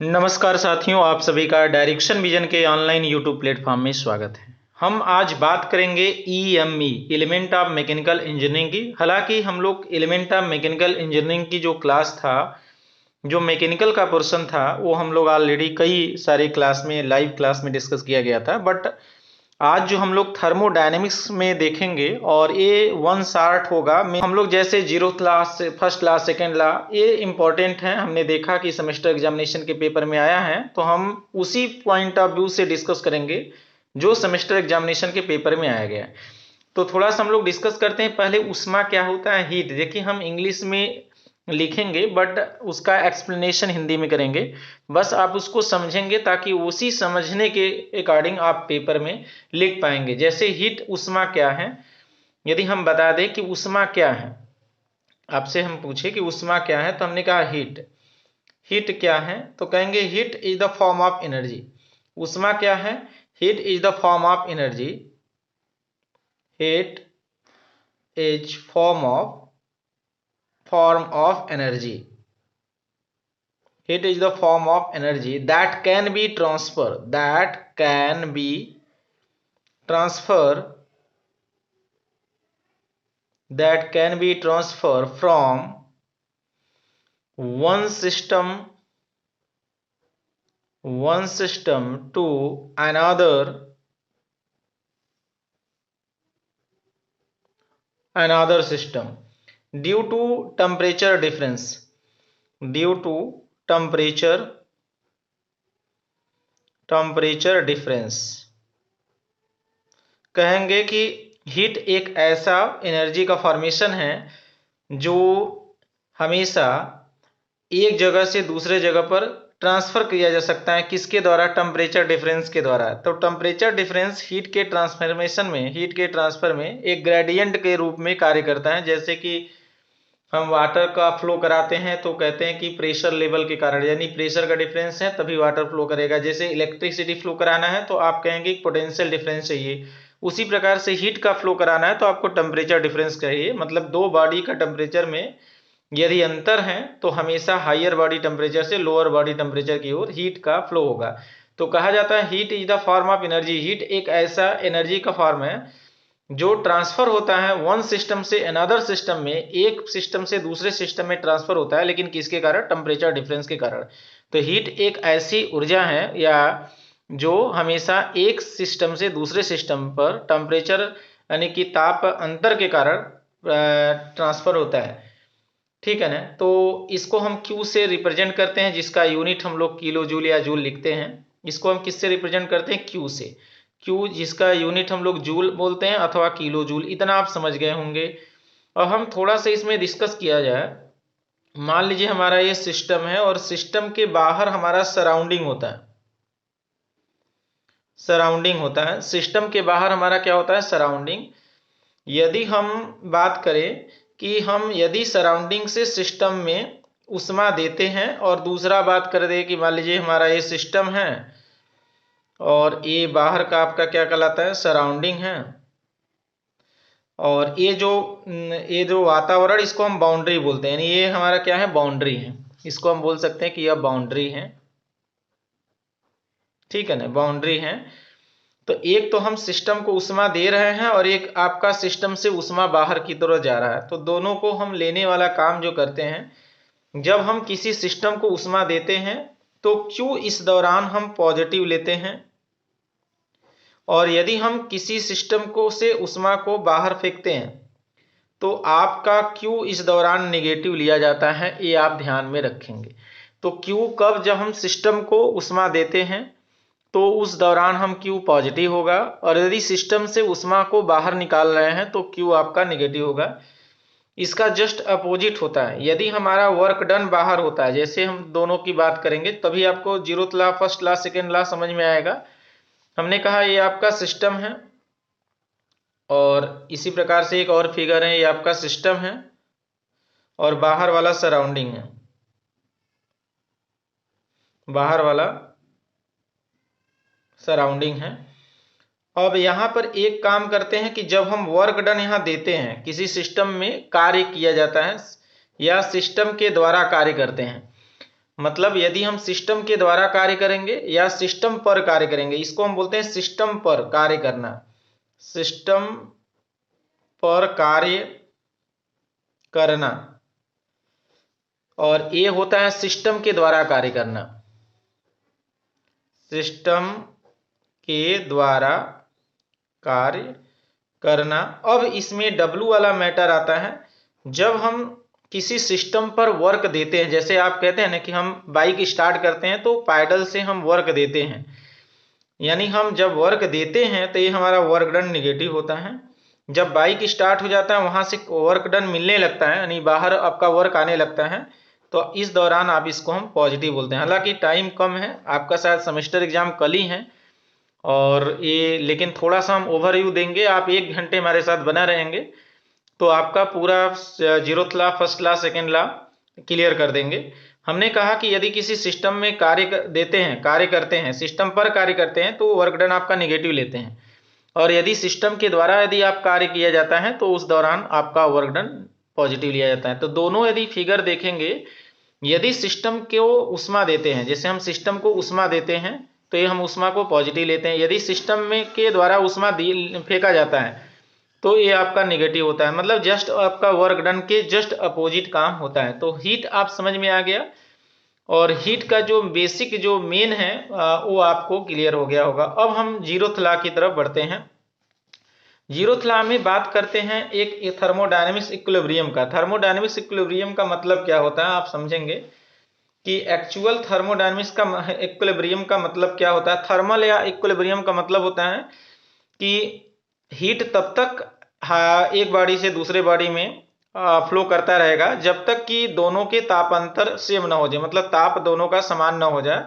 नमस्कार साथियों, आप सभी का डायरेक्शन विजन के ऑनलाइन यूट्यूब प्लेटफॉर्म में स्वागत है। हम आज बात करेंगे EME element of mechanical engineering की। हालांकि हम लोग एलिमेंट ऑफ मैकेनिकल इंजीनियरिंग की जो क्लास था, जो मैकेनिकल का पोर्शन था, वो हम लोग ऑलरेडी कई सारे क्लास में लाइव क्लास में डिस्कस किया गया था। बट आज जो हम लोग थर्मोडायनेमिक्स में देखेंगे और ये वन शार्ट होगा में हम लोग जैसे zero class first class second ला ये इंपॉर्टेंट है। हमने देखा कि सेमेस्टर एग्जामिनेशन के पेपर में आया है, तो हम उसी पॉइंट ऑफ व्यू से डिस्कस करेंगे जो सेमेस्टर एग्जामिनेशन के पेपर में आया गया है। तो थोड़ा सा हम लोग डिस्कस करते हैं। पहले ऊष्मा क्या होता है, हीट। देखिए, हम इंग्लिश में लिखेंगे बट उसका एक्सप्लेनेशन हिंदी में करेंगे। बस आप उसको समझेंगे ताकि उसी समझने के अकॉर्डिंग आप पेपर में लिख पाएंगे। जैसे हीट, ऊष्मा क्या है। यदि हम बता दें कि ऊष्मा क्या है, आपसे हम पूछे कि ऊष्मा क्या है, तो हमने कहा हीट। हीट क्या है, तो कहेंगे heat is the form of energy. ऊष्मा क्या है, heat is the form of energy. Heat is form of energy. Heat is the form of energy that can be transferred from one system to another system due to temperature difference. due to temperature difference कहेंगे कि heat एक ऐसा energy का formation है जो हमेशा एक जगह से दूसरे जगह पर ट्रांसफर किया जा सकता है। किसके द्वारा, टेम्परेचर डिफरेंस के द्वारा। तो टेम्परेचर डिफरेंस हीट के ट्रांसफर में एक ग्रेडियंट के रूप में कार्य करता है। जैसे कि हम वाटर का फ्लो कराते हैं तो कहते हैं कि प्रेशर लेवल के कारण, यानी प्रेशर का डिफरेंस है तभी वाटर फ्लो करेगा। जैसे इलेक्ट्रिसिटी फ्लो कराना है तो आप कहेंगे पोटेंशियल डिफरेंस चाहिए। उसी प्रकार से हीट का फ्लो कराना है तो आपको टेम्परेचर डिफरेंस चाहिए। मतलब दो बॉडी का टेम्परेचर में यदि अंतर है तो हमेशा हायर बॉडी टेम्परेचर से लोअर बॉडी टेम्परेचर की ओर हीट का फ्लो होगा। तो कहा जाता है heat is the form of energy. Heat एक ऐसा एनर्जी का फॉर्म है जो ट्रांसफर होता है वन सिस्टम से अनदर सिस्टम में, एक सिस्टम से दूसरे सिस्टम में ट्रांसफर होता है, लेकिन किसके कारण, टेम्परेचर डिफरेंस के कारण। तो हीट एक ऐसी ऊर्जा है या जो हमेशा एक सिस्टम से दूसरे सिस्टम पर टेम्परेचर यानी कि ताप अंतर के कारण ट्रांसफर होता है। ठीक है ना। तो इसको हम क्यू से रिप्रेजेंट करते हैं, जिसका यूनिट हम लोग किलो जूल या जूल लिखते हैं। इसको हम किससे रिप्रेजेंट करते हैं, क्यू से। क्यू जिसका यूनिट हम लोग जूल बोलते हैं अथवा किलो जूल। इतना आप समझ गए होंगे। और हम थोड़ा सा इसमें डिस्कस किया जाए। मान लीजिए हमारा ये सिस्टम है और सिस्टम के बाहर हमारा सराउंडिंग होता है। सिस्टम के बाहर हमारा क्या होता है, सराउंडिंग। यदि हम बात करें कि हम यदि सराउंडिंग से सिस्टम में ऊष्मा देते हैं, और दूसरा बात कर दे कि मान लीजिए हमारा ये सिस्टम है और ये बाहर का आपका क्या कहलाता है, सराउंडिंग है। और ये जो वातावरण, इसको हम बाउंड्री बोलते हैं। यानी ये हमारा क्या है, बाउंड्री है। इसको हम बोल सकते हैं कि यह बाउंड्री है। ठीक है ना, बाउंड्री है। तो एक तो हम सिस्टम को ऊष्मा दे रहे हैं और एक आपका सिस्टम से ऊष्मा बाहर की तरफ जा रहा है। तो दोनों को हम लेने वाला काम जो करते हैं, जब हम किसी सिस्टम को ऊष्मा देते हैं तो क्यू इस दौरान हम पॉजिटिव लेते हैं, और यदि हम किसी सिस्टम को से ऊष्मा को बाहर फेंकते हैं तो आपका क्यू इस दौरान नेगेटिव लिया जाता है। ये आप ध्यान में रखेंगे। तो क्यू कब, जब हम सिस्टम को ऊष्मा देते हैं तो उस दौरान हम क्यू पॉजिटिव होगा, और यदि सिस्टम से ऊष्मा को बाहर निकाल रहे हैं तो क्यू आपका नेगेटिव होगा। इसका जस्ट अपोजिट होता है। यदि हमारा वर्क डन बाहर होता है, जैसे हम दोनों की बात करेंगे तभी आपको zeroth law, first law, second law समझ में आएगा। हमने कहा ये आपका सिस्टम है, और इसी प्रकार से एक और फिगर है, ये आपका सिस्टम है और बाहर वाला सराउंडिंग है। बाहर वाला सराउंडिंग है। अब यहां पर एक काम करते हैं कि जब हम वर्क डन यहां देते हैं, किसी सिस्टम में कार्य किया जाता है या सिस्टम के द्वारा कार्य करते हैं। मतलब यदि हम सिस्टम के द्वारा कार्य करेंगे या सिस्टम पर कार्य करेंगे, इसको हम बोलते हैं सिस्टम पर कार्य करना, सिस्टम पर कार्य करना। और ए होता है सिस्टम के द्वारा कार्य करना, सिस्टम के द्वारा कार्य करना। अब इसमें W वाला मैटर आता है। जब हम किसी सिस्टम पर वर्क देते हैं, जैसे आप कहते हैं ना कि हम बाइक स्टार्ट करते हैं तो पैडल से हम वर्क देते हैं, यानी हम जब वर्क देते हैं तो ये हमारा वर्क डन निगेटिव होता है। जब बाइक स्टार्ट हो जाता है वहां से वर्क डन मिलने लगता है, यानी बाहर आपका वर्क आने लगता है, तो इस दौरान आप इसको हम पॉजिटिव बोलते हैं। हालांकि टाइम कम है, आपका शायद सेमेस्टर एग्जाम कल ही है, और ये लेकिन थोड़ा सा हम ओवरव्यू देंगे, आप 1 घंटे हमारे साथ बना रहेंगे तो आपका पूरा zeroth law, first law, second law clear कर देंगे। हमने कहा कि यदि किसी सिस्टम में कार्य करते हैं, सिस्टम पर कार्य करते हैं तो वर्क डन आपका निगेटिव लेते हैं, और यदि सिस्टम के द्वारा यदि आप कार्य किया जाता है तो उस दौरान आपका वर्क डन पॉजिटिव लिया जाता है। तो दोनों यदि फिगर देखेंगे, यदि सिस्टम को उष्मा देते हैं, जैसे हम सिस्टम को उष्मा देते हैं तो ये हम उष्मा को पॉजिटिव लेते हैं, यदि सिस्टम में के द्वारा उष्मा फेंका जाता है तो ये आपका नेगेटिव होता है। मतलब जस्ट आपका वर्क डन के जस्ट अपोजिट काम होता है। तो हीट आप समझ में आ गया, और हीट का जो बेसिक जो मेन है वो आपको क्लियर हो गया होगा। अब हम जीरोथ लॉ की तरफ बढ़ते हैं। जीरोथ लॉ में बात करते हैं एक थर्मोडायनेमिक्स इक्विलिब्रियम का। थर्मोडायनेमिक्स इक्विलिब्रियम का मतलब क्या होता है आप समझेंगे कि एक्चुअल थर्मोडायनेमिक्स का इक्विलिब्रियम का मतलब क्या होता है। थर्मल या इक्विलिब्रियम का मतलब होता है कि हीट तब तक एक बॉडी से दूसरे बॉडी में फ्लो करता रहेगा जब तक कि दोनों के तापांतर सेम ना हो जाए, मतलब ताप दोनों का समान ना हो जाए।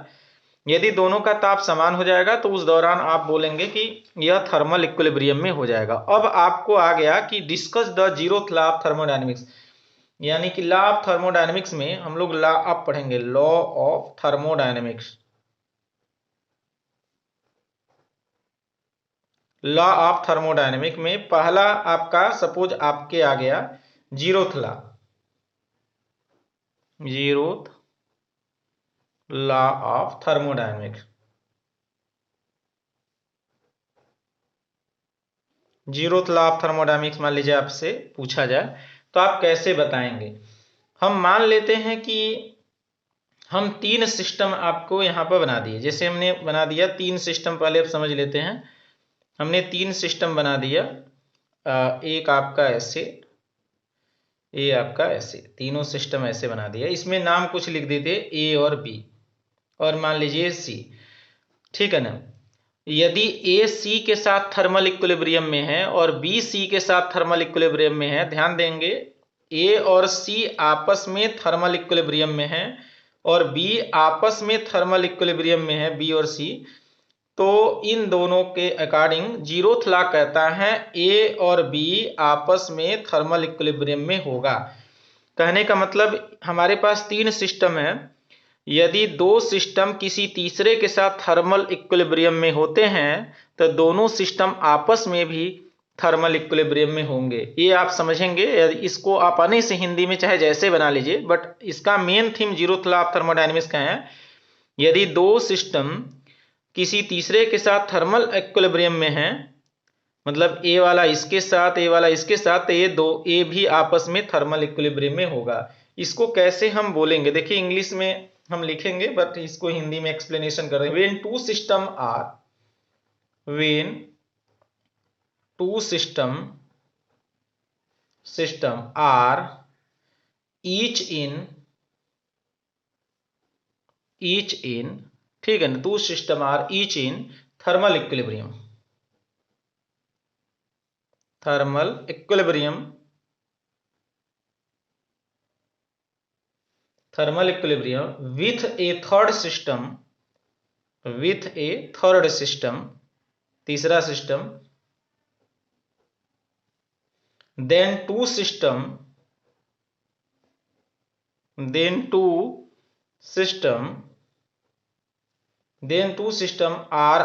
यदि दोनों का ताप समान हो जाएगा तो उस दौरान आप बोलेंगे कि यह थर्मल इक्विलिब्रियम में हो जाएगा। अब आपको आ गया कि discuss the zeroth law of thermodynamics, यानी कि लॉ ऑफ थर्मोडायनेमिक्स में हम लोग लॉ आप पढ़ेंगे, law of thermodynamics. Law of thermodynamic में पहला आपका सपोज आपके आ गया zeroth law, zeroth law of thermodynamics. Zeroth law of thermodynamics मान लीजिए आपसे पूछा जाए तो आप कैसे बताएंगे। हम मान लेते हैं कि हम 3 सिस्टम आपको यहां पर बना दिए, जैसे हमने बना दिया 3 सिस्टम, पहले आप समझ लेते हैं। हमने 3 सिस्टम बना दिया, एक आपका ऐसे, ये आपका ऐसे, तीनों सिस्टम ऐसे बना दिया। इसमें नाम कुछ लिख देते ए और बी, और मान लीजिए सी, ठीक है ना। यदि ए सी के साथ थर्मल इक्विलिब्रियम में है और बी सी के साथ थर्मल इक्विलिब्रियम में है, ध्यान देंगे ए और सी आपस में थर्मल इक्विलिब्रियम में है और बी आपस में थर्मल इक्विलिब्रियम में है, बी और सी, तो इन दोनों के अकॉर्डिंग जीरोथ लॉ कहता है ए और बी आपस में थर्मल इक्विलिब्रियम में होगा। कहने का मतलब हमारे पास 3 सिस्टम है, यदि 2 सिस्टम किसी तीसरे के साथ थर्मल इक्विलिब्रियम में होते हैं तो दोनों सिस्टम आपस में भी थर्मल इक्विलिब्रियम में होंगे। ये आप समझेंगे, इसको आप आने से हिंदी में चाहे जैसे बना लीजिए, बट इसका main theme zeroth law of thermodynamics का है। यदि 2 सिस्टम किसी तीसरे के साथ थर्मल इक्विलिब्रियम में है, मतलब ए वाला इसके साथ, ए वाला इसके साथ, तो ये दो ए भी आपस में थर्मल इक्विलिब्रियम में होगा। इसको कैसे हम बोलेंगे, देखिए इंग्लिश में हम लिखेंगे बट इसको हिंदी में एक्सप्लेनेशन कर रहे हैं। When two system are, when two system are each in, ठीक है ना, two system are each in thermal equilibrium, thermal equilibrium, thermal equilibrium with a third system, with a third system, तीसरा system, then two system, then two system are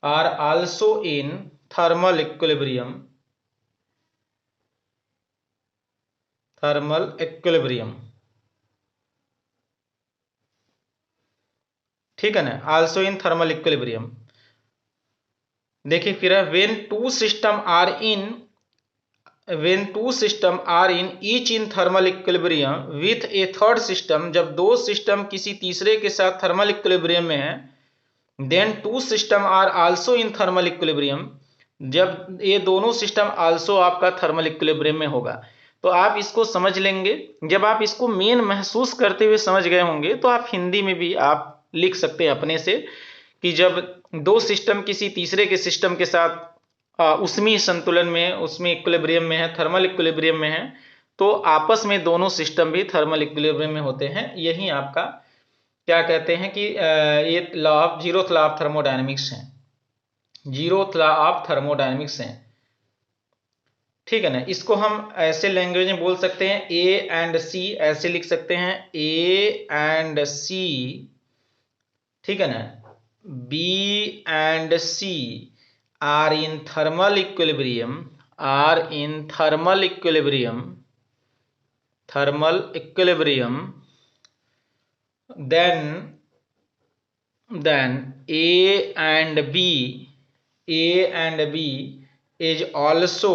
also in thermal equilibrium, thermal equilibrium, ठीक है ना, also in thermal equilibrium. देखिए फिर है when two system are in each in thermal equilibrium with a third system, जब दो system किसी तीसरे के साथ थर्मल इक्विलिब्रियम में है, then two system are also in thermal equilibrium, जब ये दोनों सिस्टम आल्सो आपका थर्मल इक्विलिब्रियम में होगा। तो आप इसको समझ लेंगे, जब आप इसको मेन महसूस करते हुए समझ गए होंगे तो आप हिंदी में भी आप लिख सकते हैं अपने से कि जब दो सिस्टम किसी तीसरे के सिस्टम के साथ उसमें संतुलन में, उसमें इक्विलिब्रियम में है, थर्मल इक्विलिब्रियम में है, तो आपस में दोनों सिस्टम भी थर्मल इक्विलिब्रियम में होते हैं। यही आपका क्या कहते हैं कि ये law of zeroth law of thermodynamics है, जीरोथ लॉ ऑफ थर्मोडायनेमिक्स है। ठीक है ना, इसको हम ऐसे लैंग्वेज में बोल सकते हैं ए एंड सी, ऐसे लिख सकते हैं ए एंड सी, ठीक है ना, B and C are in thermal equilibrium, then A and B is also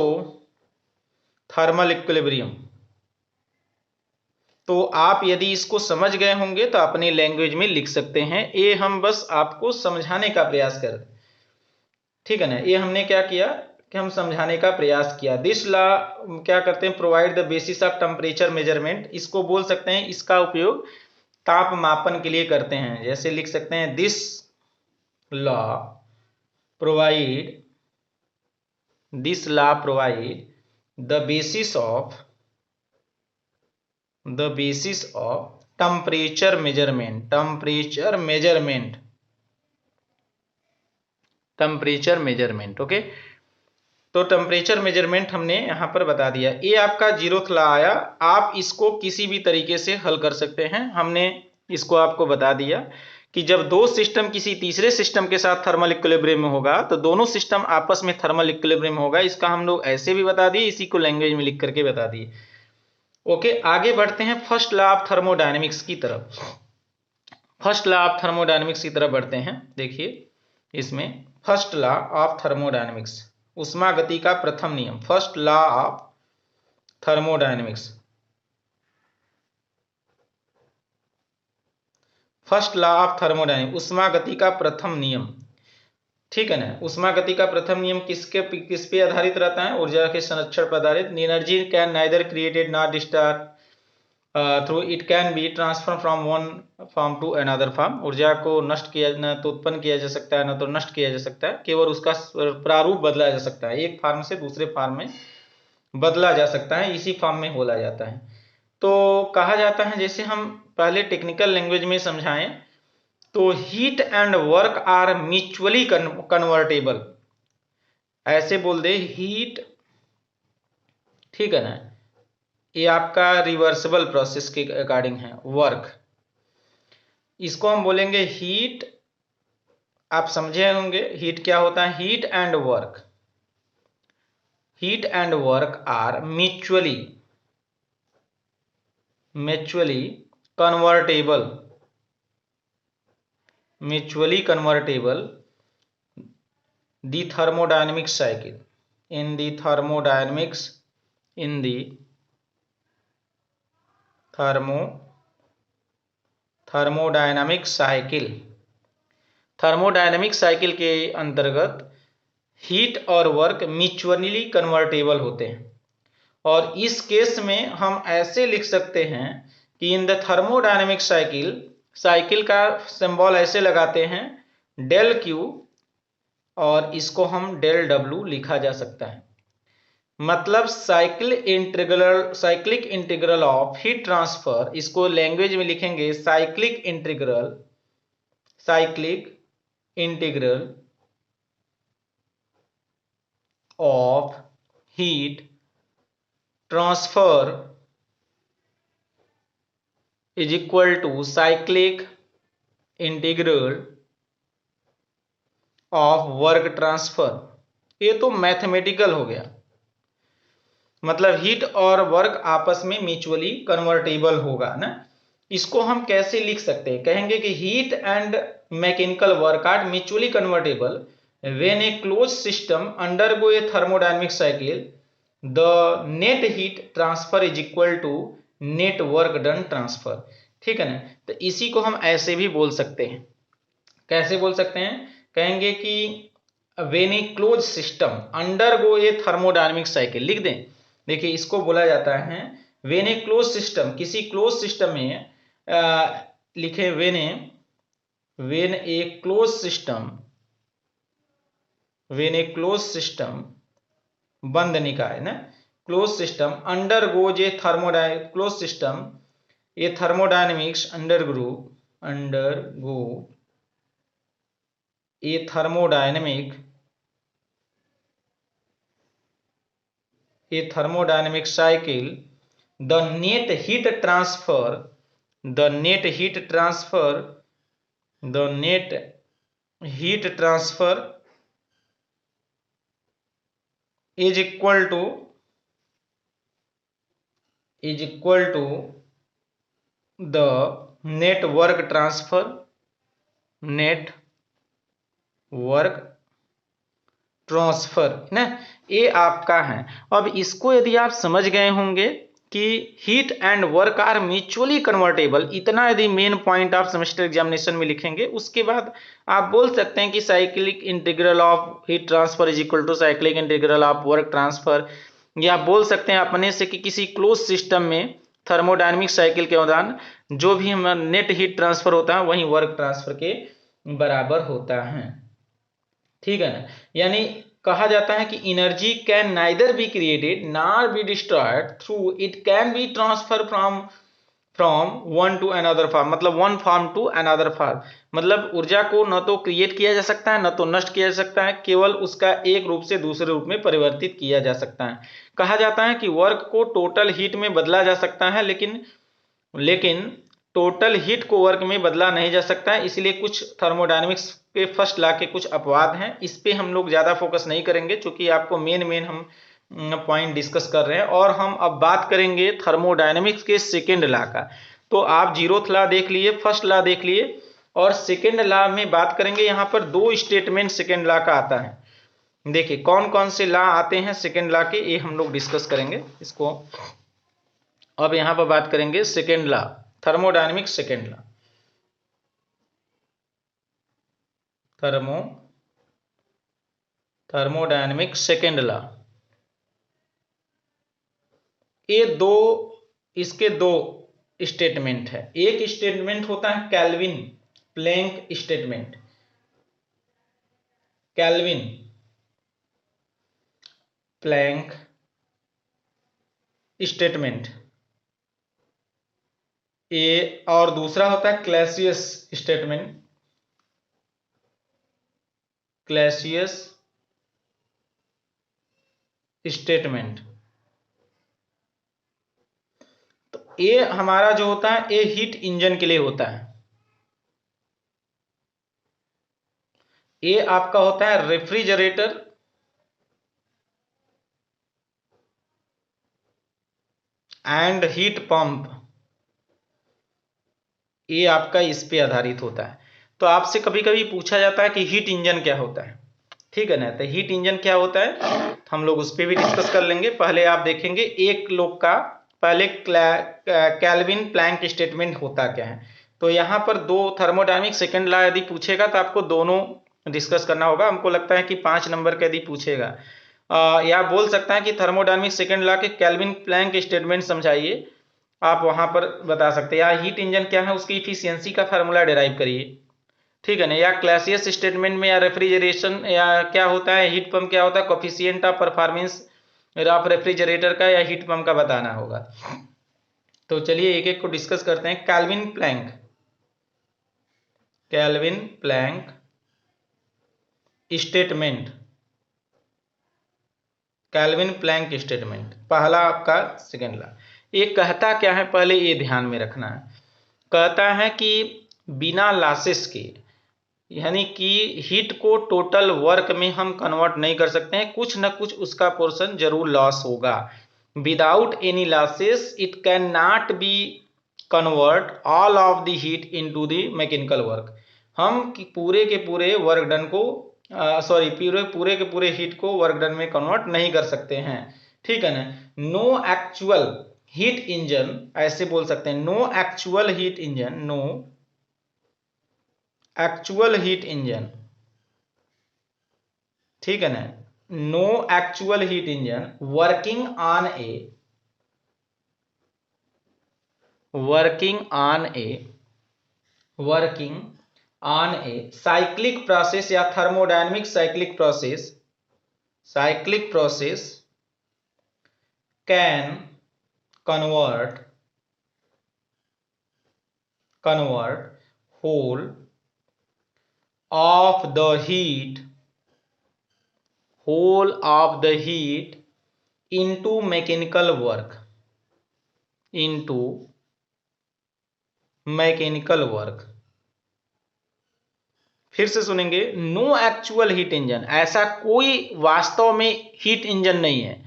thermal equilibrium। तो आप यदि इसको समझ गए होंगे तो अपनी लैंग्वेज में लिख सकते हैं। ये हम बस आपको समझाने का प्रयास कर, ठीक है ना, ये हमने क्या किया कि हम समझाने का प्रयास किया। दिस लॉ क्या करते हैं, provide the basis of temperature measurement, इसको बोल सकते हैं इसका उपयोग ताप मापन के लिए करते हैं। जैसे लिख सकते हैं this law provide the basis of temperature measurement. Okay, तो टेम्परेचर मेजरमेंट हमने यहां पर बता दिया। ये आपका जीरोथ लॉ आया, आप इसको किसी भी तरीके से हल कर सकते हैं। हमने इसको आपको बता दिया कि जब दो सिस्टम किसी तीसरे सिस्टम के साथ थर्मल इक्विलिब्रियम में होगा तो दोनों सिस्टम आपस में थर्मल इक्विलिब्रियम होगा। इसका हम लोग ऐसे भी बता दिए, इसी को लैंग्वेज में लिख करके बता दिए। ओके, आगे बढ़ते हैं फर्स्ट लॉ ऑफ थर्मोडायनेमिक्स की तरफ। फर्स्ट लॉ ऑफ थर्मोडायनेमिक्स की तरफ बढ़ते हैं। देखिए इसमें फर्स्ट लॉ ऑफ थर्मोडायनेमिक्स, उष्मा गति का प्रथम नियम, first law of thermodynamics, first law of thermodynamics, उष्मा गति का प्रथम नियम। ठीक है ना, उष्मा गति का प्रथम नियम किस पे आधारित रहता है, ऊर्जा के संरक्षण पर आधारित। Energy can neither created not destroyed through it can be transfer from one form to another form, ऊर्जा को नष्ट किया न तो उत्पन्न किया जा सकता है न तो नष्ट किया जा सकता है, केवल उसका प्रारूप बदला जा सकता है, एक फॉर्म से दूसरे फॉर्म में बदला जा सकता है, इसी फॉर्म में बोला जाता है। तो कहा जाता है, जैसे हम पहले टेक्निकल लैंग्वेज में समझाएं तो heat and work are mutually convertible, ऐसे बोल दे हीट, ठीक है ना, ये आपका रिवर्सिबल प्रोसेस के अकॉर्डिंग है। वर्क, इसको हम बोलेंगे हीट, आप समझे होंगे हीट क्या होता है। Heat and work are mutually convertible the thermodynamic cycle, in the thermodynamic cycle के अंतर्गत हीट और वर्क म्यूचुअली कन्वर्टेबल होते हैं। और इस केस में हम ऐसे लिख सकते हैं कि इन द थर्मोडायनेमिक साइकिल का सिंबल ऐसे लगाते हैं डेल क्यू, और इसको हम डेल डब्ल्यू लिखा जा सकता है। मतलब cyclic integral of heat transfer, इसको लैंग्वेज में लिखेंगे cyclic integral of heat transfer is equal to cyclic integral of work transfer. ये तो मैथमेटिकल हो गया, मतलब हीट और वर्क आपस में म्यूचुअली कन्वर्टेबल होगा ना। इसको हम कैसे लिख सकते हैं? कहेंगे कि heat and mechanical work are mutually convertible when a close system undergo a thermodynamic cycle, the net heat transfer is equal to net work done transfer. ठीक है ना, तो इसी को हम ऐसे भी बोल सकते हैं। कैसे बोल सकते हैं? कहेंगे कि when a close system undergo a thermodynamic cycle, लिख दें। देखिए इसको बोला जाता है व्हेन ए क्लोज सिस्टम, किसी क्लोज सिस्टम में लिखे when a close system, when a close system, बंद निकाय ना, close system undergoes A thermodynamic, close system A thermodynamics undergo A thermodynamic cycle, the net heat transfer is equal to the net work transfer ना, ये आपका है। अब इसको यदि आप समझ गए होंगे कि heat and work are mutually convertible, इतना यदि मेन पॉइंट आप सेमेस्टर एग्जामिनेशन में लिखेंगे, उसके बाद आप बोल सकते हैं कि cyclic integral of heat transfer is equal to cyclic integral of work transfer, या बोल सकते हैं अपने से कि किसी क्लोज सिस्टम में थर्मोडायनेमिक साइकिल के दौरान जो भी हमारा नेट हीट ट्रांसफर होता है वही वर्क ट्रांसफर के बराबर होता है। ठीक है ना, यानी कहा जाता है कि energy can neither be created nor be destroyed through, it can be transfer from one to another form, मतलब one form to another form, मतलब ऊर्जा को न तो क्रिएट किया जा सकता है न तो नष्ट किया जा सकता है, केवल उसका एक रूप से दूसरे रूप में परिवर्तित किया जा सकता है। कहा जाता है कि वर्क को टोटल हीट में बदला जा सकता है, लेकिन टोटल हीट को वर्क में बदला नहीं जा सकता है। इसलिए कुछ थर्मोडायनेमिक्स के फर्स्ट लॉ के कुछ अपवाद हैं, इस पे हम लोग ज्यादा फोकस नहीं करेंगे क्योंकि आपको मेन हम पॉइंट डिस्कस कर रहे हैं। और हम अब बात करेंगे थर्मोडायनेमिक्स के सेकेंड लॉ का। तो आप जीरोथ लॉ देख लिए, फर्स्ट लॉ देख लिए, और सेकेंड लॉ में बात करेंगे। यहाँ पर दो स्टेटमेंट सेकेंड लॉ का आता है। देखिए कौन कौन से लॉ आते हैं सेकेंड लॉ के, ये हम लोग डिस्कस करेंगे इसको। अब यहाँ पर बात करेंगे second law, thermodynamics second law, thermodynamics second law. ये इसके दो स्टेटमेंट है। एक स्टेटमेंट होता है Kelvin Planck statement, Kelvin Planck statement ये, और दूसरा होता है क्लैसियस स्टेटमेंट, क्लैसियस स्टेटमेंट। तो ये हमारा जो होता है ये हीट इंजन के लिए होता है। ये आपका होता है रेफ्रिजरेटर एंड हीट पंप, ये आपका इस पे आधारित होता है। तो आपसे कभी कभी पूछा जाता है कि हीट इंजन क्या होता है, ठीक है ना। तो हीट इंजन क्या होता है हम लोग उस पर भी डिस्कस कर लेंगे। पहले आप देखेंगे एक लोग का पहले केल्विन प्लैंक स्टेटमेंट होता क्या है। तो यहाँ पर दो थर्मोडायनेमिक सेकेंड लॉ यदि पूछेगा तो आपको दोनों डिस्कस करना होगा। हमको लगता है कि 5 नंबर का यदि पूछेगा या बोल सकता है कि थर्मोडायनेमिक सेकेंड लॉ के केल्विन प्लैंक स्टेटमेंट समझाइए, आप वहां पर बता सकते हैं। या हीट इंजन क्या है उसकी इफिशियंसी का फार्मूला डिराइव करिए, ठीक है ना। या क्लैसियस स्टेटमेंट में या रेफ्रिजरेशन या क्या होता है, हीट पंप क्या होता है, coefficient of performance of refrigerator का या हीट पंप का बताना होगा। तो चलिए एक एक को डिस्कस करते हैं। Kelvin Planck statement, Kelvin Planck statement पहला आपका सेकेंड लॉ। ये कहता क्या है पहले ये ध्यान में रखना है। कहता है कि बिना लॉसेस के, यानी कि हीट को टोटल वर्क में हम कन्वर्ट नहीं कर सकते हैं, कुछ ना कुछ उसका पोर्शन जरूर लॉस होगा। Without any losses it can not B convert all of the heat into the mechanical work. हम पूरे के पूरे वर्क डन को पूरे के पूरे हीट को वर्क डन में कन्वर्ट नहीं कर सकते हैं, ठीक है ना। नो एक्चुअल हीट इंजन, ऐसे बोल सकते हैं, no actual heat engine, no actual heat engine, ठीक है ना, no actual heat engine working on a cyclic process या thermodynamic cyclic process can convert whole of the heat into mechanical work, फिर से सुनेंगे, नो एक्चुअल हीट इंजन, ऐसा कोई वास्तव में हीट इंजन नहीं है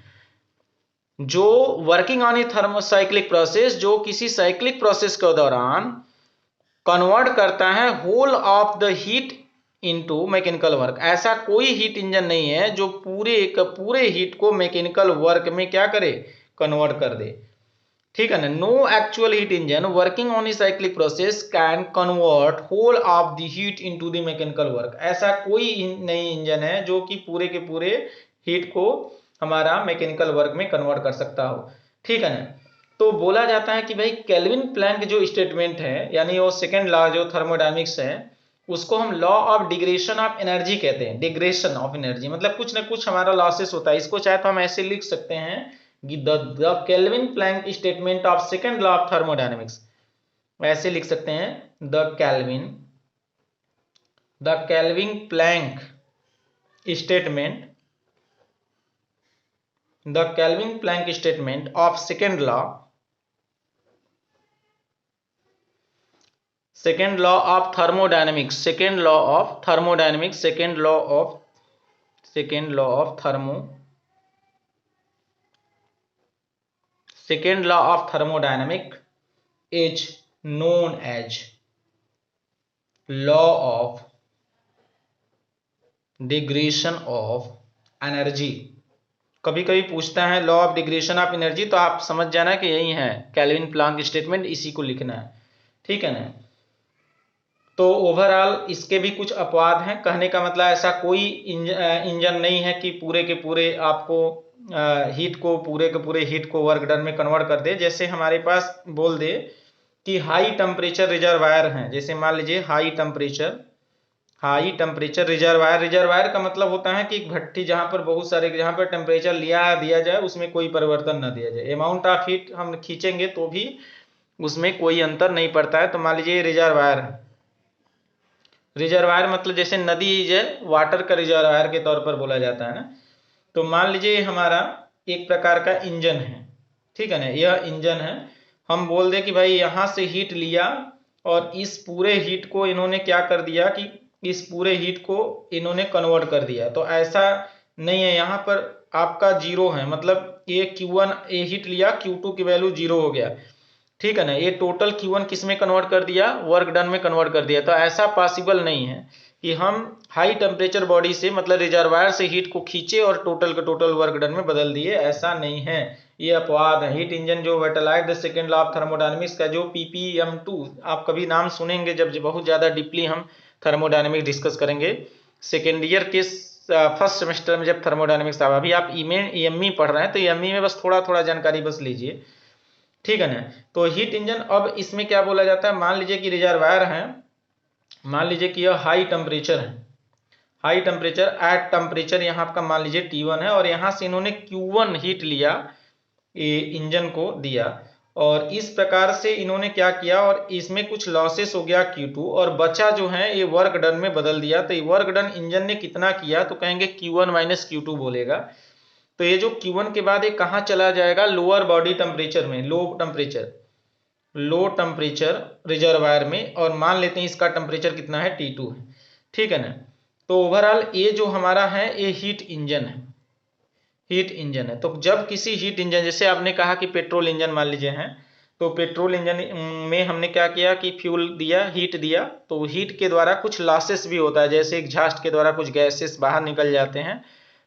जो working on a thermocyclic process, जो किसी साइक्लिक प्रोसेस के दौरान कन्वर्ट करता है whole of the heat into mechanical work. ऐसा कोई हीट इंजन नहीं है जो पूरे हीट को मैकेनिकल वर्क में क्या करे, कन्वर्ट कर दे, ठीक है ना। No actual heat engine working on a cyclic process can convert whole of the heat into the mechanical work. ऐसा कोई नहीं इंजन है जो कि पूरे के पूरे हीट को हमारा मैकेनिकल वर्क में कन्वर्ट कर सकता हो, ठीक है ना। तो बोला जाता है कि भाई केल्विन प्लैंक जो स्टेटमेंट है, यानी वो सेकेंड लॉ जो थर्मोडायनेमिक्स है, उसको हम law of digression of energy कहते हैं। डिग्रेशन ऑफ एनर्जी मतलब कुछ ना कुछ हमारा लॉसेस होता है। इसको चाहे तो हम ऐसे लिख सकते हैं कि the Kelvin Planck statement of second law of thermodynamics, ऐसे लिख सकते हैं, the Kelvin Planck statement, the Kelvin Planck statement of second law of thermodynamics, second law of thermodynamics is known as law of degradation of energy। कभी कभी पूछता है law of digression of energy, तो आप समझ जाना कि यही है केल्विन प्लैंक स्टेटमेंट, इसी को लिखना है, ठीक है ना। तो ओवरऑल इसके भी कुछ अपवाद हैं। कहने का मतलब ऐसा कोई इंजन नहीं है कि पूरे के पूरे आपको हीट को वर्क डन में कन्वर्ट कर दे। जैसे हमारे पास बोल दे कि हाई टेम्परेचर रिजर्वायर हैं, जैसे मान लीजिए हाई टेम्परेचर रिजर्वायर का मतलब होता है कि एक भट्टी जहां पर टेम्परेचर दिया जाए उसमें कोई परिवर्तन न दिया जाए, अमाउंट ऑफ हीट हम खींचेंगे तो भी उसमें कोई अंतर नहीं पड़ता है। तो मान लीजिए रिजर्वायर मतलब जैसे नदी है, वाटर का रिजर्वायर के तौर पर बोला जाता है ना। तो मान लीजिए हमारा एक प्रकार का इंजन है, ठीक है ना, यह इंजन है। हम बोल दे कि भाई यहां से हीट लिया और इस पूरे हीट को इन्होंने क्या कर दिया कि इस पूरे हीट को इन्होंने कन्वर्ट कर दिया। तो ऐसा नहीं है, यहाँ पर आपका जीरो है, मतलब ये Q1 ये हीट लिया, Q2 की वैल्यू जीरो हो गया, ठीक है ना। ये टोटल Q1 किस में कन्वर्ट कर दिया, वर्क डन में कन्वर्ट कर दिया। तो ऐसा पॉसिबल नहीं है कि हम हाई टेम्परेचर बॉडी से मतलब रिजर्वायर से हीट को खींचे और टोटल का टोटल वर्क डन में बदल दिए, ऐसा नहीं है, ये अपवाद है। हीट इंजन जो वेटलाइट the second law of thermodynamics का जो ppm2, आप कभी नाम सुनेंगे जब बहुत ज्यादा डीपली हम थर्मोडायनेमिक्स डिस्कस करेंगे सेकेंड ईयर के फर्स्ट सेमेस्टर में, जब थर्मोडायनेमिक्स था। अभी आप EME पढ़ रहे हैं तो EME में बस थोड़ा जानकारी बस लीजिए, ठीक है ना। तो हीट इंजन, अब इसमें क्या बोला जाता है, मान लीजिए कि रिजर्वायर है, मान लीजिए कि यह हाई टेम्परेचर है, हाई टेम्परेचर एट टेम्परेचर यहाँ आपका मान लीजिए T1 है, और यहाँ से इन्होंने Q1 हीट लिया, ये इंजन को दिया, और इस प्रकार से इन्होंने क्या किया, और इसमें कुछ लॉसेस हो गया Q2, और बचा जो है ये वर्क डन में बदल दिया। तो ये वर्क डन इंजन ने कितना किया, तो कहेंगे Q1 माइनस Q2 बोलेगा। तो ये जो Q1 के बाद ये कहाँ चला जाएगा, लोअर बॉडी टेम्परेचर में, लो टेम्परेचर रिजर्वायर में, और मान लेते हैं इसका टेम्परेचर कितना है, T2 है, ठीक है ना। तो ओवरऑल ये जो हमारा है ये हीट इंजन है। तो जब किसी हीट इंजन, जैसे आपने कहा कि पेट्रोल इंजन मान लीजिए है, तो पेट्रोल इंजन में हमने क्या किया कि फ्यूल दिया, हीट दिया, तो हीट के द्वारा कुछ लॉसेस भी होता है, जैसे एग्जॉस्ट के द्वारा कुछ गैसेस बाहर निकल जाते हैं,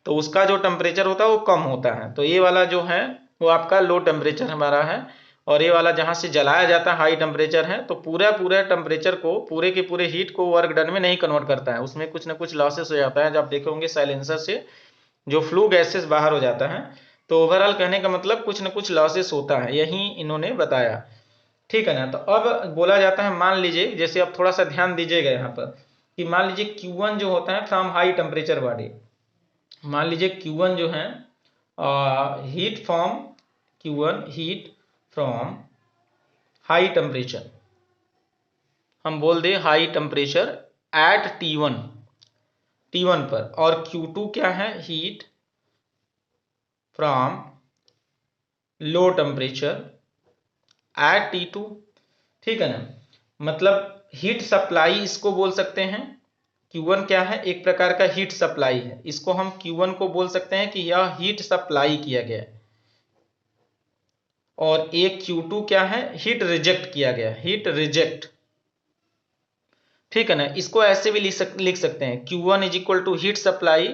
तो उसका जो टेम्परेचर होता है वो कम होता है। तो ये वाला जो है वो आपका लो टेम्परेचर हमारा है, और ये वाला जहाँ से जलाया जाता है हाई टेम्परेचर है। तो पूरा पूरा टेम्परेचर को, पूरे के पूरे हीट को वर्क डन में नहीं कन्वर्ट करता है, उसमें कुछ ना कुछ लॉसेस हो जाता है। जब आप देखे होंगे साइलेंसर से जो फ्लू गैसेस बाहर हो जाता है। तो ओवरऑल कहने का मतलब कुछ ना कुछ लॉसेस होता है, यही इन्होंने बताया। ठीक है ना। तो अब बोला जाता है, मान लीजिए, जैसे आप थोड़ा सा ध्यान दीजिएगा यहाँ पर, कि मान लीजिए Q1 जो होता है फ्रॉम हाई टेम्परेचर बॉडी, मान लीजिए Q1 जो है heat from Q1 heat from high temperature, हम बोल दे हाई टेम्परेचर एट T1 पर, और Q2 क्या है, heat from low temperature at T2। ठीक है ना। मतलब हीट सप्लाई इसको बोल सकते हैं। Q1 क्या है, एक प्रकार का हीट सप्लाई है, इसको हम Q1 को बोल सकते हैं कि यह हीट सप्लाई किया गया है। और एक Q2 क्या है, हीट रिजेक्ट किया गया, हीट रिजेक्ट। ठीक है ना। इसको ऐसे भी लिख सकते हैं, Q1 is equal to heat supply